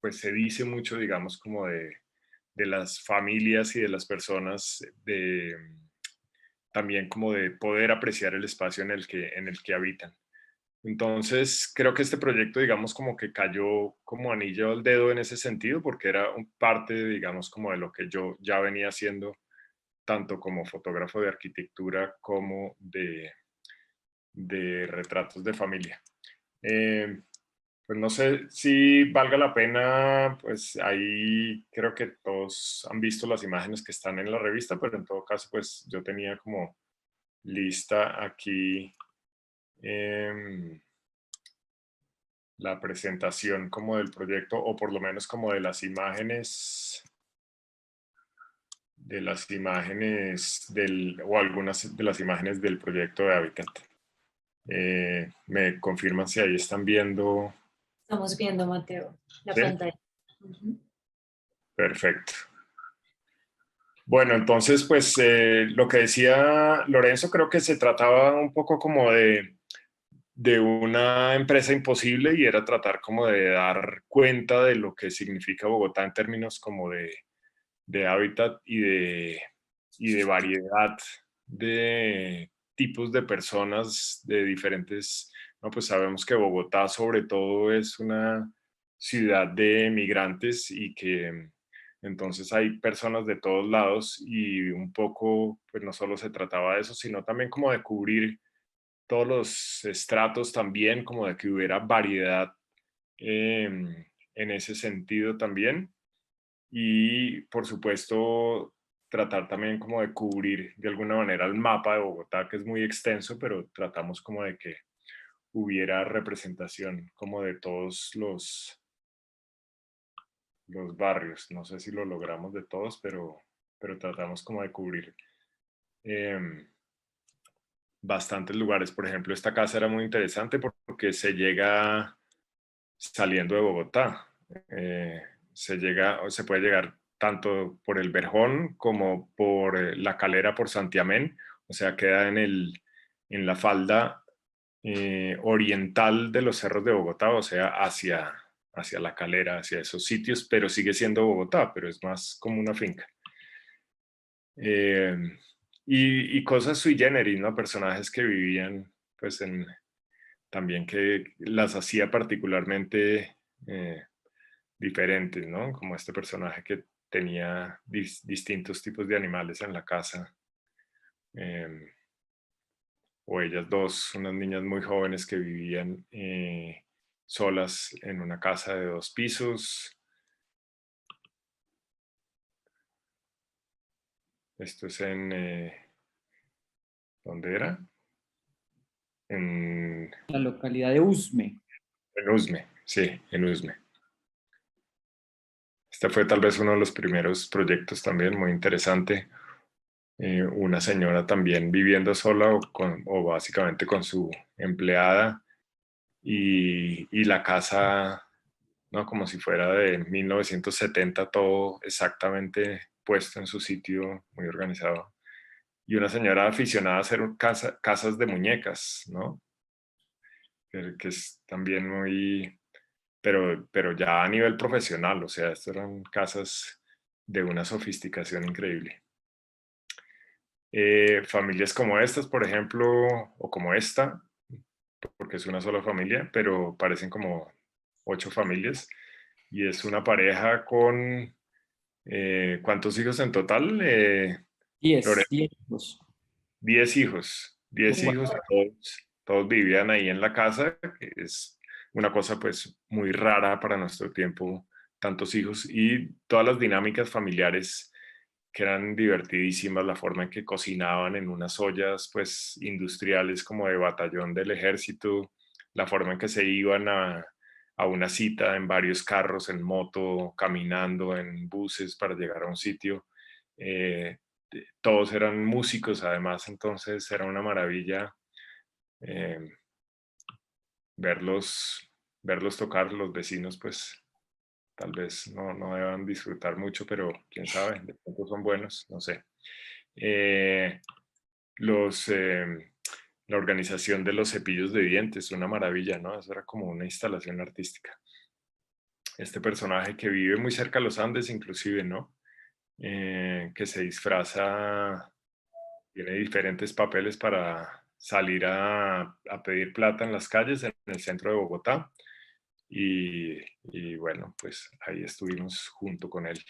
pues se dice mucho, digamos, como de las familias y de las personas, también como de poder apreciar el espacio en el que habitan. Entonces, creo que este proyecto, digamos, como que cayó como anillo al dedo en ese sentido, porque era parte, digamos, como de lo que yo ya venía haciendo, tanto como fotógrafo de arquitectura como de retratos de familia. Pues no sé si valga la pena, pues ahí creo que todos han visto las imágenes que están en la revista, pero en todo caso, pues yo tenía como lista aquí la presentación como del proyecto, o por lo menos como de las imágenes, o algunas de las imágenes del proyecto de Habitat. Me confirman si ahí están viendo. Estamos viendo, Mateo, la ¿Sí? pantalla. Perfecto. Bueno, entonces, pues lo que decía Lorenzo, creo que se trataba un poco como de una empresa imposible, y era tratar como de dar cuenta de lo que significa Bogotá en términos como de hábitat y de variedad de tipos de personas de diferentes, no, pues sabemos que Bogotá sobre todo es una ciudad de migrantes y que entonces hay personas de todos lados, y un poco pues no solo se trataba de eso, sino también como de cubrir todos los estratos también, como de que hubiera variedad en ese sentido también. Y por supuesto tratar también como de cubrir de alguna manera el mapa de Bogotá, que es muy extenso, pero tratamos como de que hubiera representación como de todos los barrios. No sé si lo logramos de todos, pero tratamos como de cubrir bastantes lugares. Por ejemplo, esta casa era muy interesante porque se llega saliendo de Bogotá. Se puede llegar tanto por el Verjón como por La Calera, por Santiamén, o sea, queda en la falda oriental de los cerros de Bogotá, o sea, hacia La Calera, hacia esos sitios, pero sigue siendo Bogotá, pero es más como una finca. Y cosas sui generis, ¿no? Personajes que vivían, pues, también que las hacía particularmente diferentes, ¿no? Como este personaje que tenía distintos tipos de animales en la casa. O ellas dos, unas niñas muy jóvenes que vivían solas en una casa de 2 pisos. Esto es ¿dónde era? en La localidad de Usme. Usme, sí, en Usme. Este fue tal vez uno de los primeros proyectos también muy interesante. Una señora también viviendo sola o básicamente con su empleada y la casa, ¿no? Como si fuera de 1970, todo exactamente puesto en su sitio, muy organizado. Y una señora aficionada a hacer casas de muñecas, ¿no? Que es también muy, pero ya a nivel profesional, o sea, estas eran casas de una sofisticación increíble. Familias como estas, por ejemplo, o como esta, porque es una sola familia, pero parecen como 8 familias, y es una pareja con, ¿cuántos hijos en total? 10 Lore- hijos. 10 hijos, 10 Wow. hijos, todos vivían ahí en la casa, que es una cosa pues muy rara para nuestro tiempo, tantos hijos, y todas las dinámicas familiares que eran divertidísimas, la forma en que cocinaban en unas ollas pues industriales como de batallón del ejército, la forma en que se iban a una cita en varios carros, en moto, caminando, en buses para llegar a un sitio. Eh, Todos eran músicos además, entonces era una maravilla eh, verlos, verlos tocar. Los vecinos pues tal vez no deban disfrutar mucho, pero quién sabe, de pronto son buenos, no sé. Eh, los, la organización de los cepillos de dientes, una maravilla, ¿no? Eso era como una instalación artística. Este personaje que vive muy cerca de los Andes, inclusive, ¿no? Que se disfraza, tiene diferentes papeles para salir a pedir plata en las calles en el centro de Bogotá. Y bueno, pues ahí estuvimos junto con él.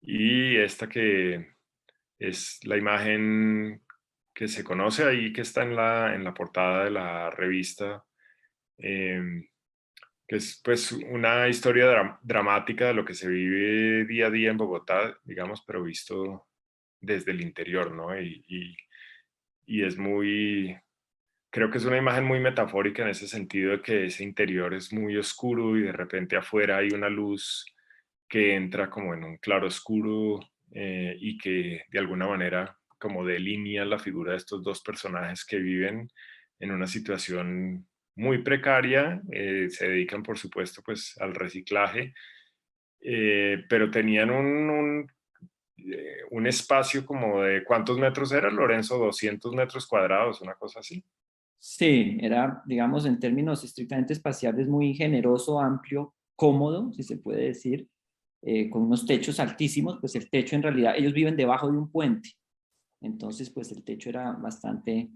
Y esta que es la imagen que se conoce ahí, que está en la portada de la revista, eh, que es pues una historia dramática de lo que se vive día a día en Bogotá, digamos, pero visto desde el interior, ¿no? Y es muy, creo que es una imagen muy metafórica en ese sentido de que ese interior es muy oscuro y de repente afuera hay una luz que entra como en un claro oscuro y que de alguna manera como delinea la figura de estos dos personajes que viven en una situación muy precaria, se dedican por supuesto pues al reciclaje, pero tenían un espacio como de, ¿cuántos metros era, Lorenzo? 200 metros cuadrados, una cosa así. Sí, era, digamos, en términos estrictamente espaciales, muy generoso, amplio, cómodo, si se puede decir, con unos techos altísimos. Pues el techo en realidad, ellos viven debajo de un puente, entonces pues el techo era bastante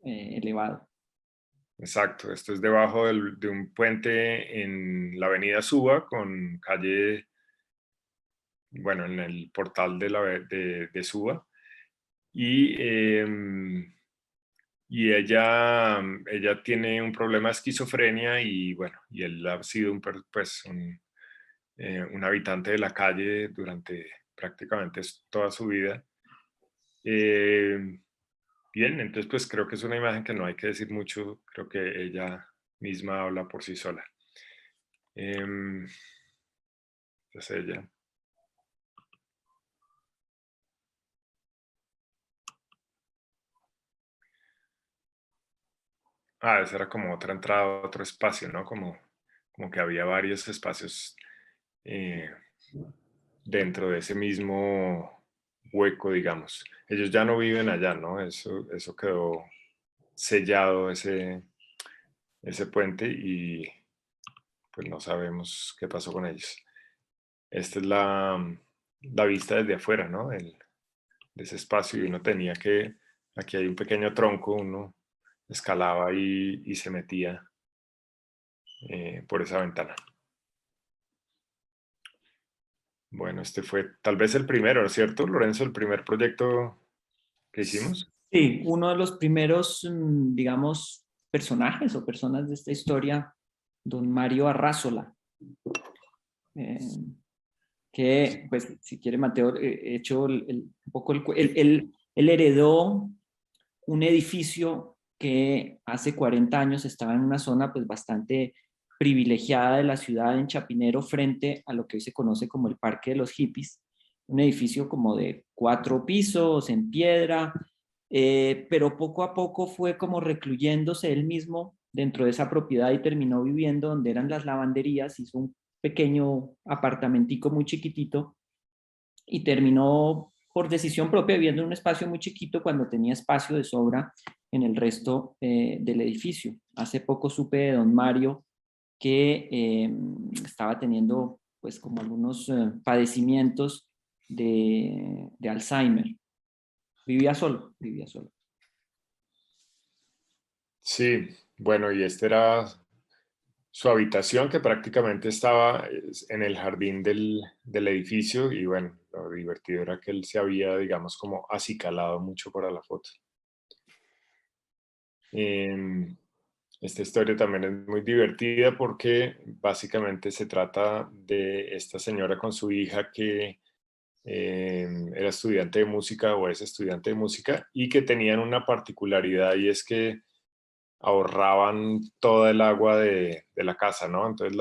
elevado. Exacto, esto es debajo de un puente en la avenida Suba con calle, bueno, en el portal de Suba. Y, y ella tiene un problema de esquizofrenia y bueno, y él ha sido pues un habitante de la calle durante prácticamente toda su vida. Bien, entonces pues creo que es una imagen que no hay que decir mucho, creo que ella misma habla por sí sola. Es ella. Esa era como otra entrada, otro espacio, ¿no? Como que había varios espacios eh, dentro de ese mismo hueco, digamos. Ellos ya no viven allá, ¿no? Eso quedó sellado, ese puente, y pues no sabemos qué pasó con ellos. Esta es la vista desde afuera, ¿no? De ese espacio, y uno tenía que, aquí hay un pequeño tronco, uno escalaba y se metía por esa ventana. Bueno, este fue tal vez el primero, ¿cierto, Lorenzo? El primer proyecto que hicimos. Sí, uno de los primeros, digamos, personajes o personas de esta historia, don Mario Arrázola, eh, que, pues, si quiere Mateo, hecho un poco él heredó un edificio que hace 40 años estaba en una zona pues bastante privilegiada de la ciudad, en Chapinero, frente a lo que hoy se conoce como el Parque de los Hippies, un edificio como de 4 pisos en piedra, pero poco a poco fue como recluyéndose él mismo dentro de esa propiedad y terminó viviendo donde eran las lavanderías, hizo un pequeño apartamentico muy chiquitito y terminó por decisión propia viviendo en un espacio muy chiquito cuando tenía espacio de sobra en el resto del edificio. Hace poco supe de don Mario que estaba teniendo pues como algunos padecimientos de Alzheimer. Vivía solo. Sí, bueno, y esta era su habitación, que prácticamente estaba en el jardín del edificio, y bueno, lo divertido era que él se había, digamos, como acicalado mucho para la foto. Esta historia también es muy divertida porque básicamente se trata de esta señora con su hija que era estudiante de música o es estudiante de música y que tenían una particularidad, y es que ahorraban toda el agua de la casa, ¿no? Entonces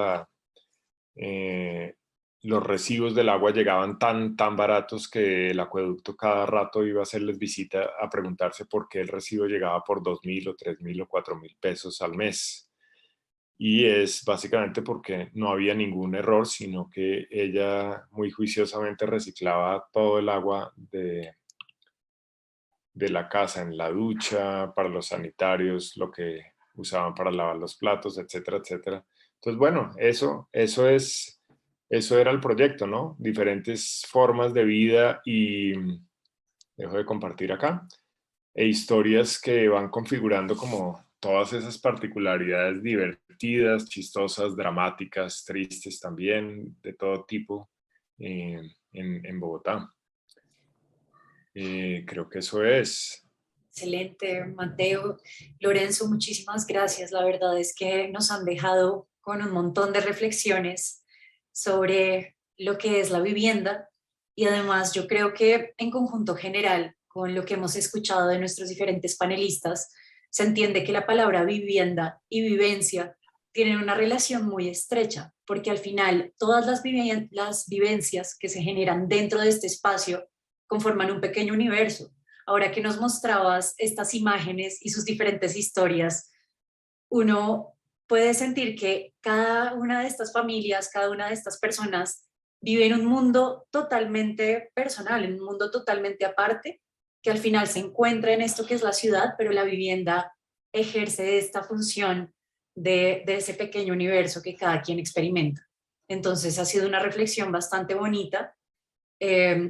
los recibos del agua llegaban tan baratos que el acueducto cada rato iba a hacerles visita a preguntarse por qué el recibo llegaba por 2.000 o 3.000 o 4.000 pesos al mes. Y es básicamente porque no había ningún error, sino que ella muy juiciosamente reciclaba todo el agua de la casa, en la ducha, para los sanitarios, lo que usaban para lavar los platos, etcétera, etcétera. Entonces, bueno, eso era el proyecto, ¿no? Diferentes formas de vida, y dejo de compartir acá, e historias que van configurando como todas esas particularidades divertidas, chistosas, dramáticas, tristes también, de todo tipo, en Bogotá. Creo que eso es. Excelente, Mateo. Lorenzo, muchísimas gracias. La verdad es que nos han dejado con un montón de reflexiones sobre lo que es la vivienda, y además yo creo que en conjunto general, con lo que hemos escuchado de nuestros diferentes panelistas, se entiende que la palabra vivienda y vivencia tienen una relación muy estrecha, porque al final todas las vivencias que se generan dentro de este espacio conforman un pequeño universo. Ahora que nos mostrabas estas imágenes y sus diferentes historias, uno puede sentir que cada una de estas familias, cada una de estas personas vive en un mundo totalmente personal, en un mundo totalmente aparte, que al final se encuentra en esto que es la ciudad, pero la vivienda ejerce esta función de ese pequeño universo que cada quien experimenta. Entonces ha sido una reflexión bastante bonita.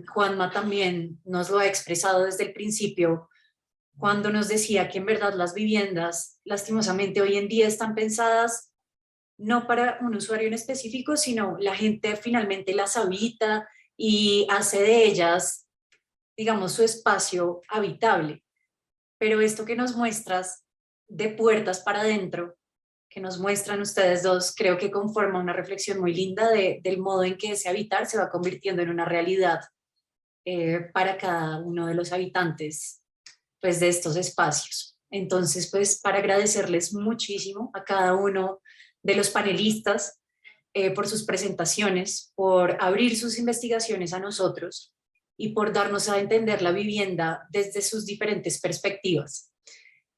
Juanma también nos lo ha expresado desde el principio, cuando nos decía que en verdad las viviendas, lastimosamente, hoy en día están pensadas no para un usuario en específico, sino la gente finalmente las habita y hace de ellas, digamos, su espacio habitable. Pero esto que nos muestras de puertas para adentro, que nos muestran ustedes dos, creo que conforma una reflexión muy linda del modo en que ese habitar se va convirtiendo en una realidad para cada uno de los habitantes pues, de estos espacios. Entonces, pues para agradecerles muchísimo a cada uno de los panelistas por sus presentaciones, por abrir sus investigaciones a nosotros y por darnos a entender la vivienda desde sus diferentes perspectivas.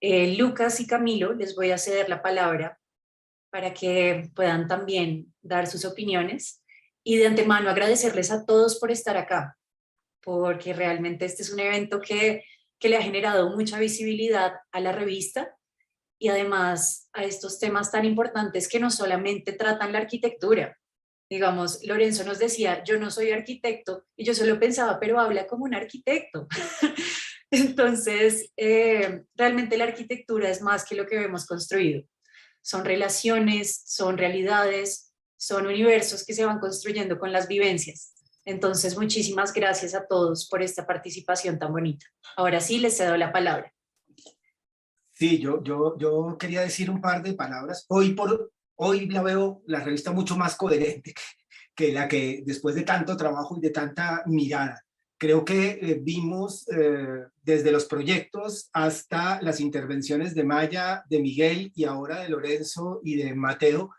Lucas y Camilo, les voy a ceder la palabra para que puedan también dar sus opiniones, y de antemano agradecerles a todos por estar acá, porque realmente este es un evento que le ha generado mucha visibilidad a la revista y además a estos temas tan importantes que no solamente tratan la arquitectura. Digamos, Lorenzo nos decía, yo no soy arquitecto, y yo solo pensaba, pero habla como un arquitecto. Entonces, realmente la arquitectura es más que lo que vemos construido. Son relaciones, son realidades, son universos que se van construyendo con las vivencias. Entonces, muchísimas gracias a todos por esta participación tan bonita. Ahora sí, les cedo la palabra. Sí, yo quería decir un par de palabras. Hoy la veo la revista mucho más coherente que la que después de tanto trabajo y de tanta mirada. Creo que vimos desde los proyectos hasta las intervenciones de Maya, de Miguel y ahora de Lorenzo y de Mateo,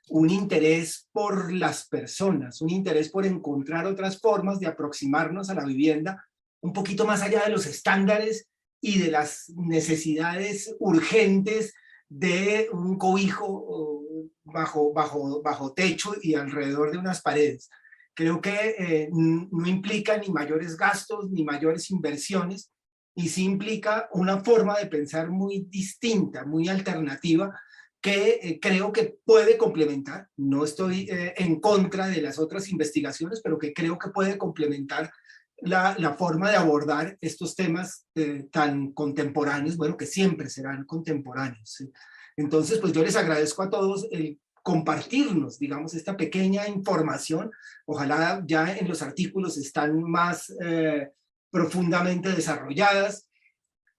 un interés por las personas, un interés por encontrar otras formas de aproximarnos a la vivienda un poquito más allá de los estándares y de las necesidades urgentes de un cobijo bajo techo y alrededor de unas paredes. Creo que no implica ni mayores gastos ni mayores inversiones, y sí implica una forma de pensar muy distinta, muy alternativa, que creo que puede complementar. No estoy en contra de las otras investigaciones, pero que creo que puede complementar la forma de abordar estos temas tan contemporáneos, bueno, que siempre serán contemporáneos, ¿sí? Entonces, pues yo les agradezco a todos el compartirnos, digamos, esta pequeña información. Ojalá ya en los artículos están más profundamente desarrolladas.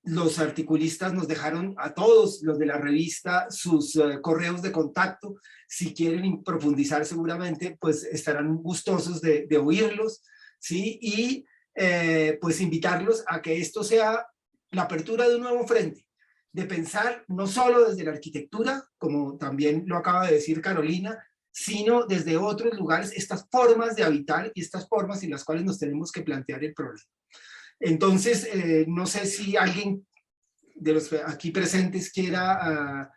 Los articulistas nos dejaron a todos los de la revista sus correos de contacto. Si quieren profundizar, seguramente pues estarán gustosos de oírlos, ¿sí? Y pues invitarlos a que esto sea la apertura de un nuevo frente, de pensar no solo desde la arquitectura, como también lo acaba de decir Carolina, sino desde otros lugares, estas formas de habitar y estas formas en las cuales nos tenemos que plantear el problema. Entonces, no sé si alguien de los aquí presentes quiera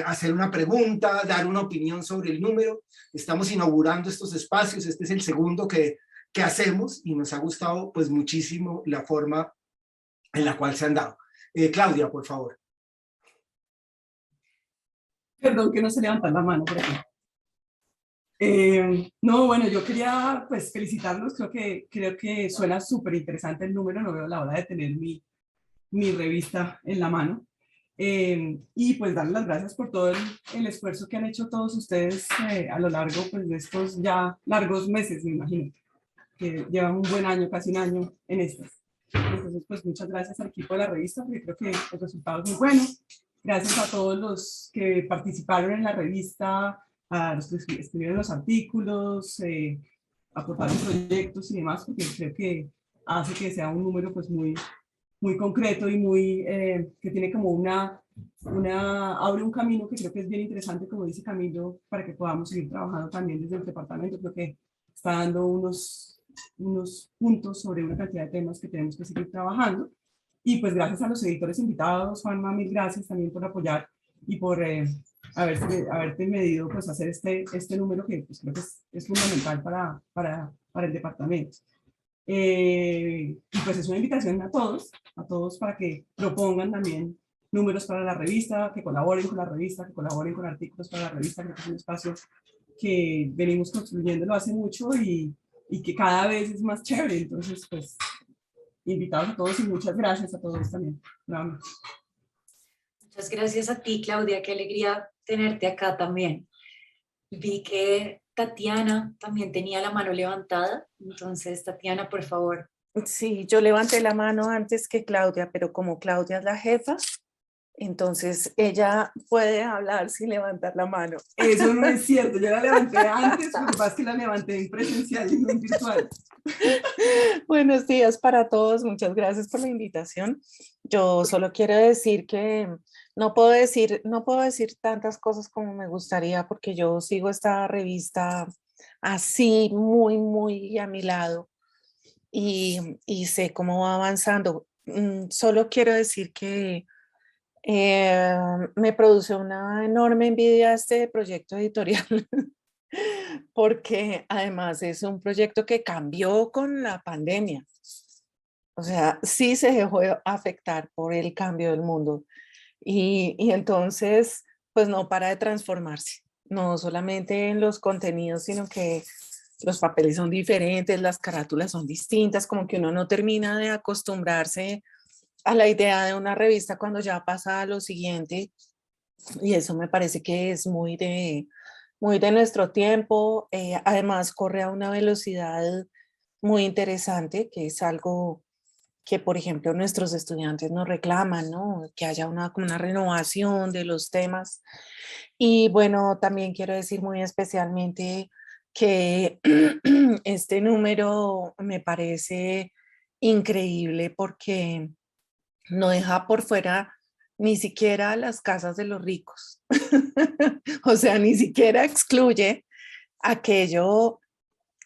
hacer una pregunta, dar una opinión sobre el número. Estamos inaugurando estos espacios, este es el segundo que hacemos y nos ha gustado pues muchísimo la forma en la cual se han dado. Claudia, por favor. Perdón que no se levantan la mano por aquí. No, bueno, yo quería pues felicitarlos, creo que suena súper interesante el número, no veo la hora de tener mi revista en la mano. Y pues darles las gracias por todo el esfuerzo que han hecho todos ustedes a lo largo pues, de estos ya largos meses, me imagino, que llevan un buen año, casi un año en estas. Entonces, pues muchas gracias al equipo de la revista, porque creo que el resultado es muy bueno. Gracias a todos los que participaron en la revista, a los que escribieron los artículos, aportaron proyectos y demás, porque creo que hace que sea un número pues muy concreto y muy, que tiene como abre un camino que creo que es bien interesante, como dice Camilo, para que podamos seguir trabajando también desde el departamento. Creo que está dando unos puntos sobre una cantidad de temas que tenemos que seguir trabajando. Y pues gracias a los editores invitados, Juanma, mil gracias también por apoyar y por haberte medido pues hacer este número que pues, creo que es fundamental para el departamento. Y pues es una invitación a todos para que propongan también números para la revista, que colaboren con la revista, que colaboren con artículos para la revista, que es un espacio que venimos construyéndolo hace mucho y que cada vez es más chévere. Entonces, pues, invitados a todos y muchas gracias a todos también. Bravo. Muchas gracias a ti, Claudia, qué alegría tenerte acá también. Vi que Tatiana también tenía la mano levantada, entonces Tatiana, por favor. Sí, yo levanté la mano antes que Claudia, pero como Claudia es la jefa, entonces ella puede hablar sin levantar la mano. Eso no es cierto, yo la levanté antes, lo que pasa es que la levanté en presencial y no en virtual. Buenos días para todos, muchas gracias por la invitación. Yo solo quiero decir que no puedo decir tantas cosas como me gustaría, porque yo sigo esta revista así muy a mi lado y sé cómo va avanzando. Solo quiero decir que me produce una enorme envidia este proyecto editorial porque además es un proyecto que cambió con la pandemia. O sea, sí se dejó afectar por el cambio del mundo y entonces pues no para de transformarse, no solamente en los contenidos, sino que los papeles son diferentes, las carátulas son distintas, como que uno no termina de acostumbrarse a la idea de una revista cuando ya pasa a lo siguiente, y eso me parece que es muy de nuestro tiempo. Además corre a una velocidad muy interesante, que es algo que, por ejemplo, nuestros estudiantes nos reclaman, ¿no? Que haya una renovación de los temas. Y bueno, también quiero decir muy especialmente que este número me parece increíble porque no deja por fuera ni siquiera las casas de los ricos. O sea, ni siquiera excluye aquello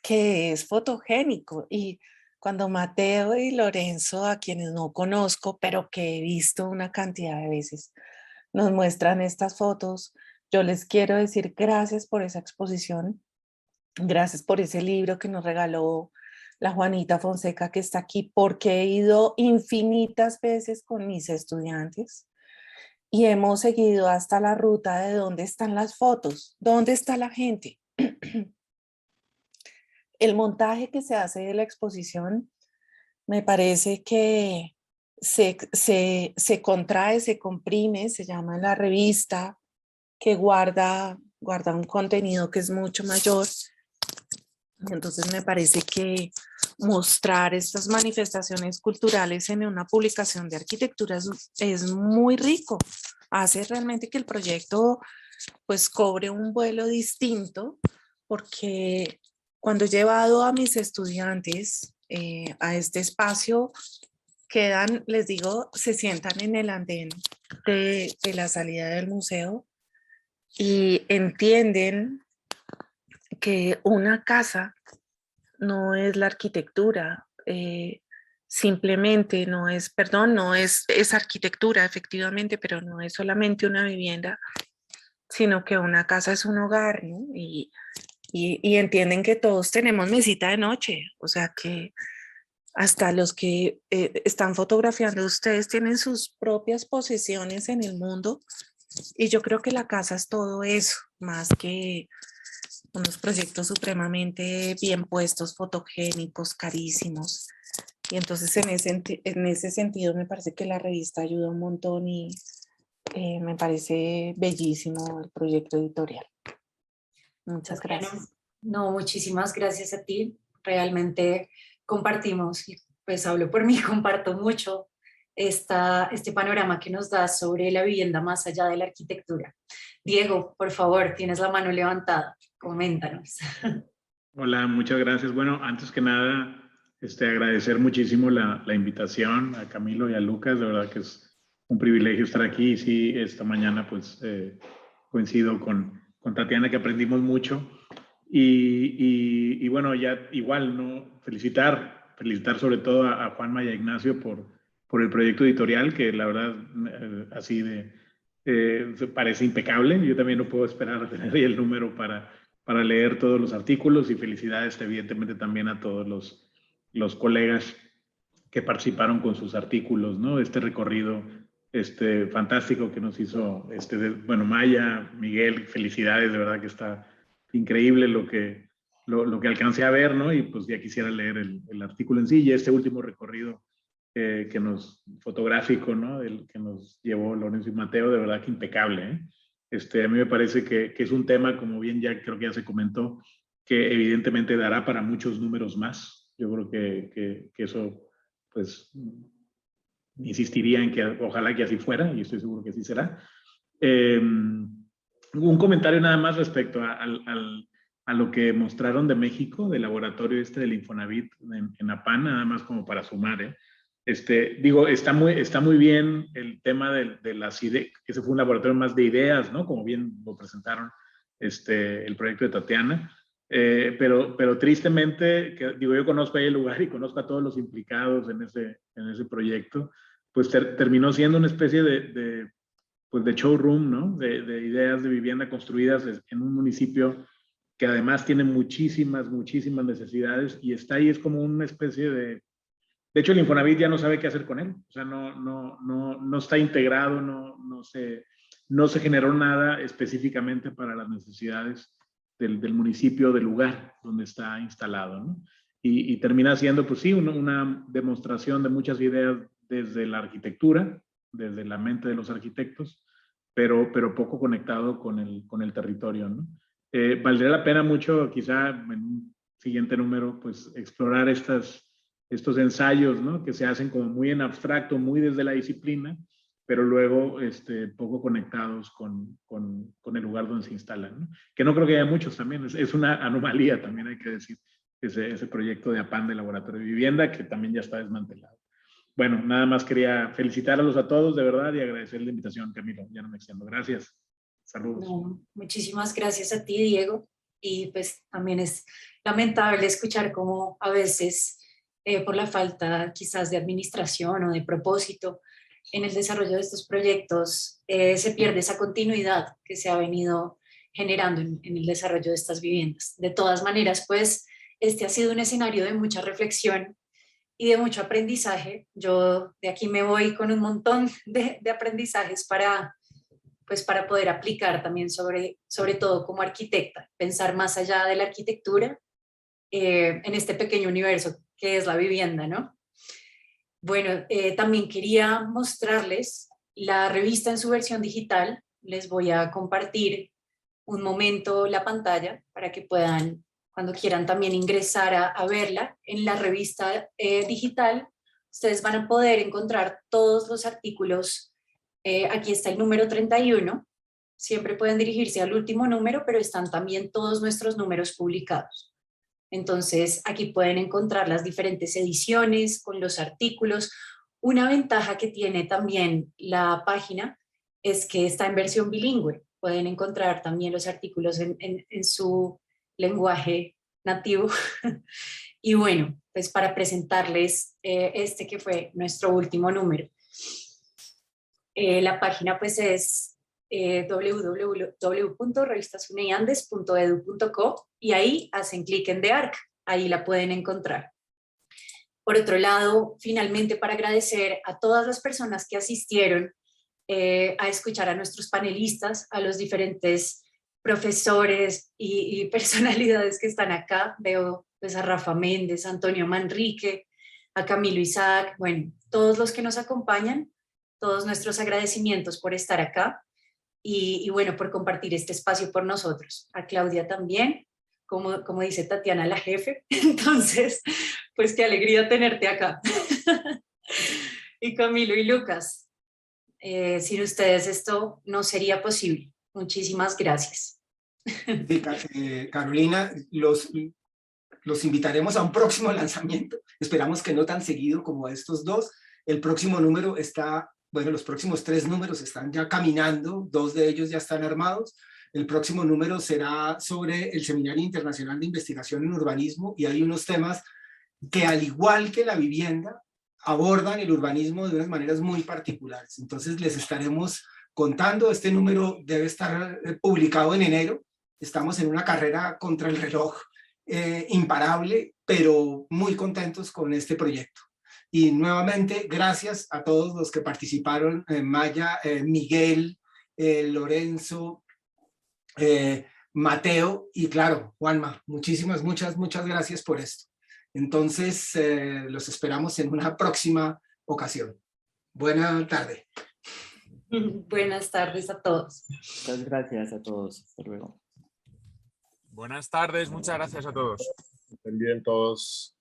que es fotogénico. Y cuando Mateo y Lorenzo, a quienes no conozco, pero que he visto una cantidad de veces, nos muestran estas fotos, yo les quiero decir gracias por esa exposición, gracias por ese libro que nos regaló la Juanita Fonseca que está aquí, porque he ido infinitas veces con mis estudiantes y hemos seguido hasta la ruta de dónde están las fotos, dónde está la gente. El montaje que se hace de la exposición me parece que se contrae, se comprime, se llama la revista, que guarda un contenido que es mucho mayor. Entonces me parece que mostrar estas manifestaciones culturales en una publicación de arquitectura es muy rico. Hace realmente que el proyecto pues cobre un vuelo distinto, porque cuando he llevado a mis estudiantes a este espacio, quedan, les digo, se sientan en el andén de la salida del museo y entienden que una casa no es la arquitectura, simplemente no es, perdón, no es arquitectura efectivamente, pero no es solamente una vivienda, sino que una casa es un hogar, ¿no? Y entienden que todos tenemos mesita de noche, o sea que hasta los que están fotografiando ustedes tienen sus propias posesiones en el mundo, y yo creo que la casa es todo eso, más que unos proyectos supremamente bien puestos, fotogénicos, carísimos. Y entonces en ese sentido me parece que la revista ayuda un montón y me parece bellísimo el proyecto editorial. Muchas gracias. No, muchísimas gracias a ti. Realmente compartimos, y pues hablo por mí, comparto mucho este panorama que nos da sobre la vivienda más allá de la arquitectura. Diego, por favor, tienes la mano levantada, coméntanos. Hola, muchas gracias. Bueno, antes que nada, agradecer muchísimo la invitación a Camilo y a Lucas. De verdad que es un privilegio estar aquí. Y sí, esta mañana pues coincido con Tatiana, que aprendimos mucho. Y bueno, ya igual, ¿no? Felicitar sobre todo a Juanma y a Ignacio por el proyecto editorial, que la verdad así parece impecable. Yo también no puedo esperar a tener ahí el número para leer todos los artículos, y felicidades evidentemente también a todos los colegas que participaron con sus artículos, ¿no? Este recorrido fantástico que nos hizo bueno, Maya, Miguel, felicidades, de verdad que está increíble lo que alcancé a ver, ¿no? Y pues ya quisiera leer el artículo en sí, y este último recorrido fotográfico, ¿no? El que nos llevó Lorenzo y Mateo, de verdad que impecable, ¿eh? A mí me parece que es un tema, como bien ya creo que ya se comentó, que evidentemente dará para muchos números más. Yo creo que eso, pues, insistiría en que ojalá que así fuera, y estoy seguro que así será. Un comentario nada más respecto a lo que mostraron de México, del laboratorio del Infonavit en APAN, nada más como para sumar, ¿eh? Digo, está muy bien el tema de las ideas, que ese fue un laboratorio más de ideas, ¿no? Como bien lo presentaron el proyecto de Tatiana, pero tristemente, digo, yo conozco ahí el lugar y conozco a todos los implicados en ese proyecto, pues terminó siendo una especie pues de showroom, ¿no? De ideas de vivienda construidas en un municipio que además tiene muchísimas necesidades, y está ahí, es como una especie de hecho, el Infonavit ya no sabe qué hacer con él. O sea, no está integrado, no se generó nada específicamente para las necesidades del municipio, del lugar donde está instalado, ¿no? Y termina siendo, pues sí, una demostración de muchas ideas desde la arquitectura, desde la mente de los arquitectos, pero poco conectado con el territorio, ¿no? Valdría la pena mucho, quizá en un siguiente número, pues explorar estos ensayos, ¿no? Que se hacen como muy en abstracto, muy desde la disciplina, pero luego poco conectados con el lugar donde se instalan, ¿no? Que no creo que haya muchos también, es una anomalía también, hay que decir. ese proyecto de APAN de Laboratorio de Vivienda, que también ya está desmantelado. Bueno, nada más quería felicitarlos a todos, de verdad, y agradecer la invitación, Camilo. Ya no me extiendo. Gracias. Saludos. No, muchísimas gracias a ti, Diego. Y pues también es lamentable escuchar cómo a veces, por la falta quizás de administración o de propósito en el desarrollo de estos proyectos, se pierde esa continuidad que se ha venido generando en el desarrollo de estas viviendas. De todas maneras, pues este ha sido un escenario de mucha reflexión y de mucho aprendizaje. Yo de aquí me voy con un montón de aprendizajes para poder aplicar también sobre todo como arquitecta, pensar más allá de la arquitectura en este pequeño universo que es la vivienda, ¿no? Bueno, también quería mostrarles la revista en su versión digital. Les voy a compartir un momento la pantalla para que puedan, cuando quieran también ingresar a verla. En la revista digital, ustedes van a poder encontrar todos los artículos. Aquí está el número 31. Siempre pueden dirigirse al último número, pero están también todos nuestros números publicados. Entonces, aquí pueden encontrar las diferentes ediciones con los artículos. Una ventaja que tiene también la página es que está en versión bilingüe. Pueden encontrar también los artículos en su lenguaje nativo. Y bueno, pues para presentarles este que fue nuestro último número. La página pues es www.revistasuneiandes.edu.co y ahí hacen clic en The Arc, ahí la pueden encontrar. Por otro lado, finalmente para agradecer a todas las personas que asistieron a escuchar a nuestros panelistas, a los diferentes profesores y personalidades que están acá. Veo pues a Rafa Méndez, a Antonio Manrique, a Camilo Isaac, bueno, todos los que nos acompañan, todos nuestros agradecimientos por estar acá y bueno, por compartir este espacio por nosotros. A Claudia también, como dice Tatiana, la jefe. Entonces, pues qué alegría tenerte acá. Y Camilo y Lucas, sin ustedes esto no sería posible. Muchísimas gracias. Sí, Carolina, los invitaremos a un próximo lanzamiento. Esperamos que no tan seguido como estos dos. El próximo número está, bueno, los próximos 3 números están ya caminando, 2 de ellos ya están armados. El próximo número será sobre el Seminario Internacional de Investigación en Urbanismo y hay unos temas que, al igual que la vivienda, abordan el urbanismo de unas maneras muy particulares. Entonces les estaremos contando. Este número debe estar publicado en enero. Estamos en una carrera contra el reloj imparable, pero muy contentos con este proyecto. Y nuevamente, gracias a todos los que participaron, Maya, Miguel, Lorenzo, Mateo y claro, Juanma. Muchísimas, muchas gracias por esto. Entonces, los esperamos en una próxima ocasión. Buena tarde. Buenas tardes a todos. Muchas gracias a todos. Hasta luego. Buenas tardes, muchas gracias a todos. Estén bien todos.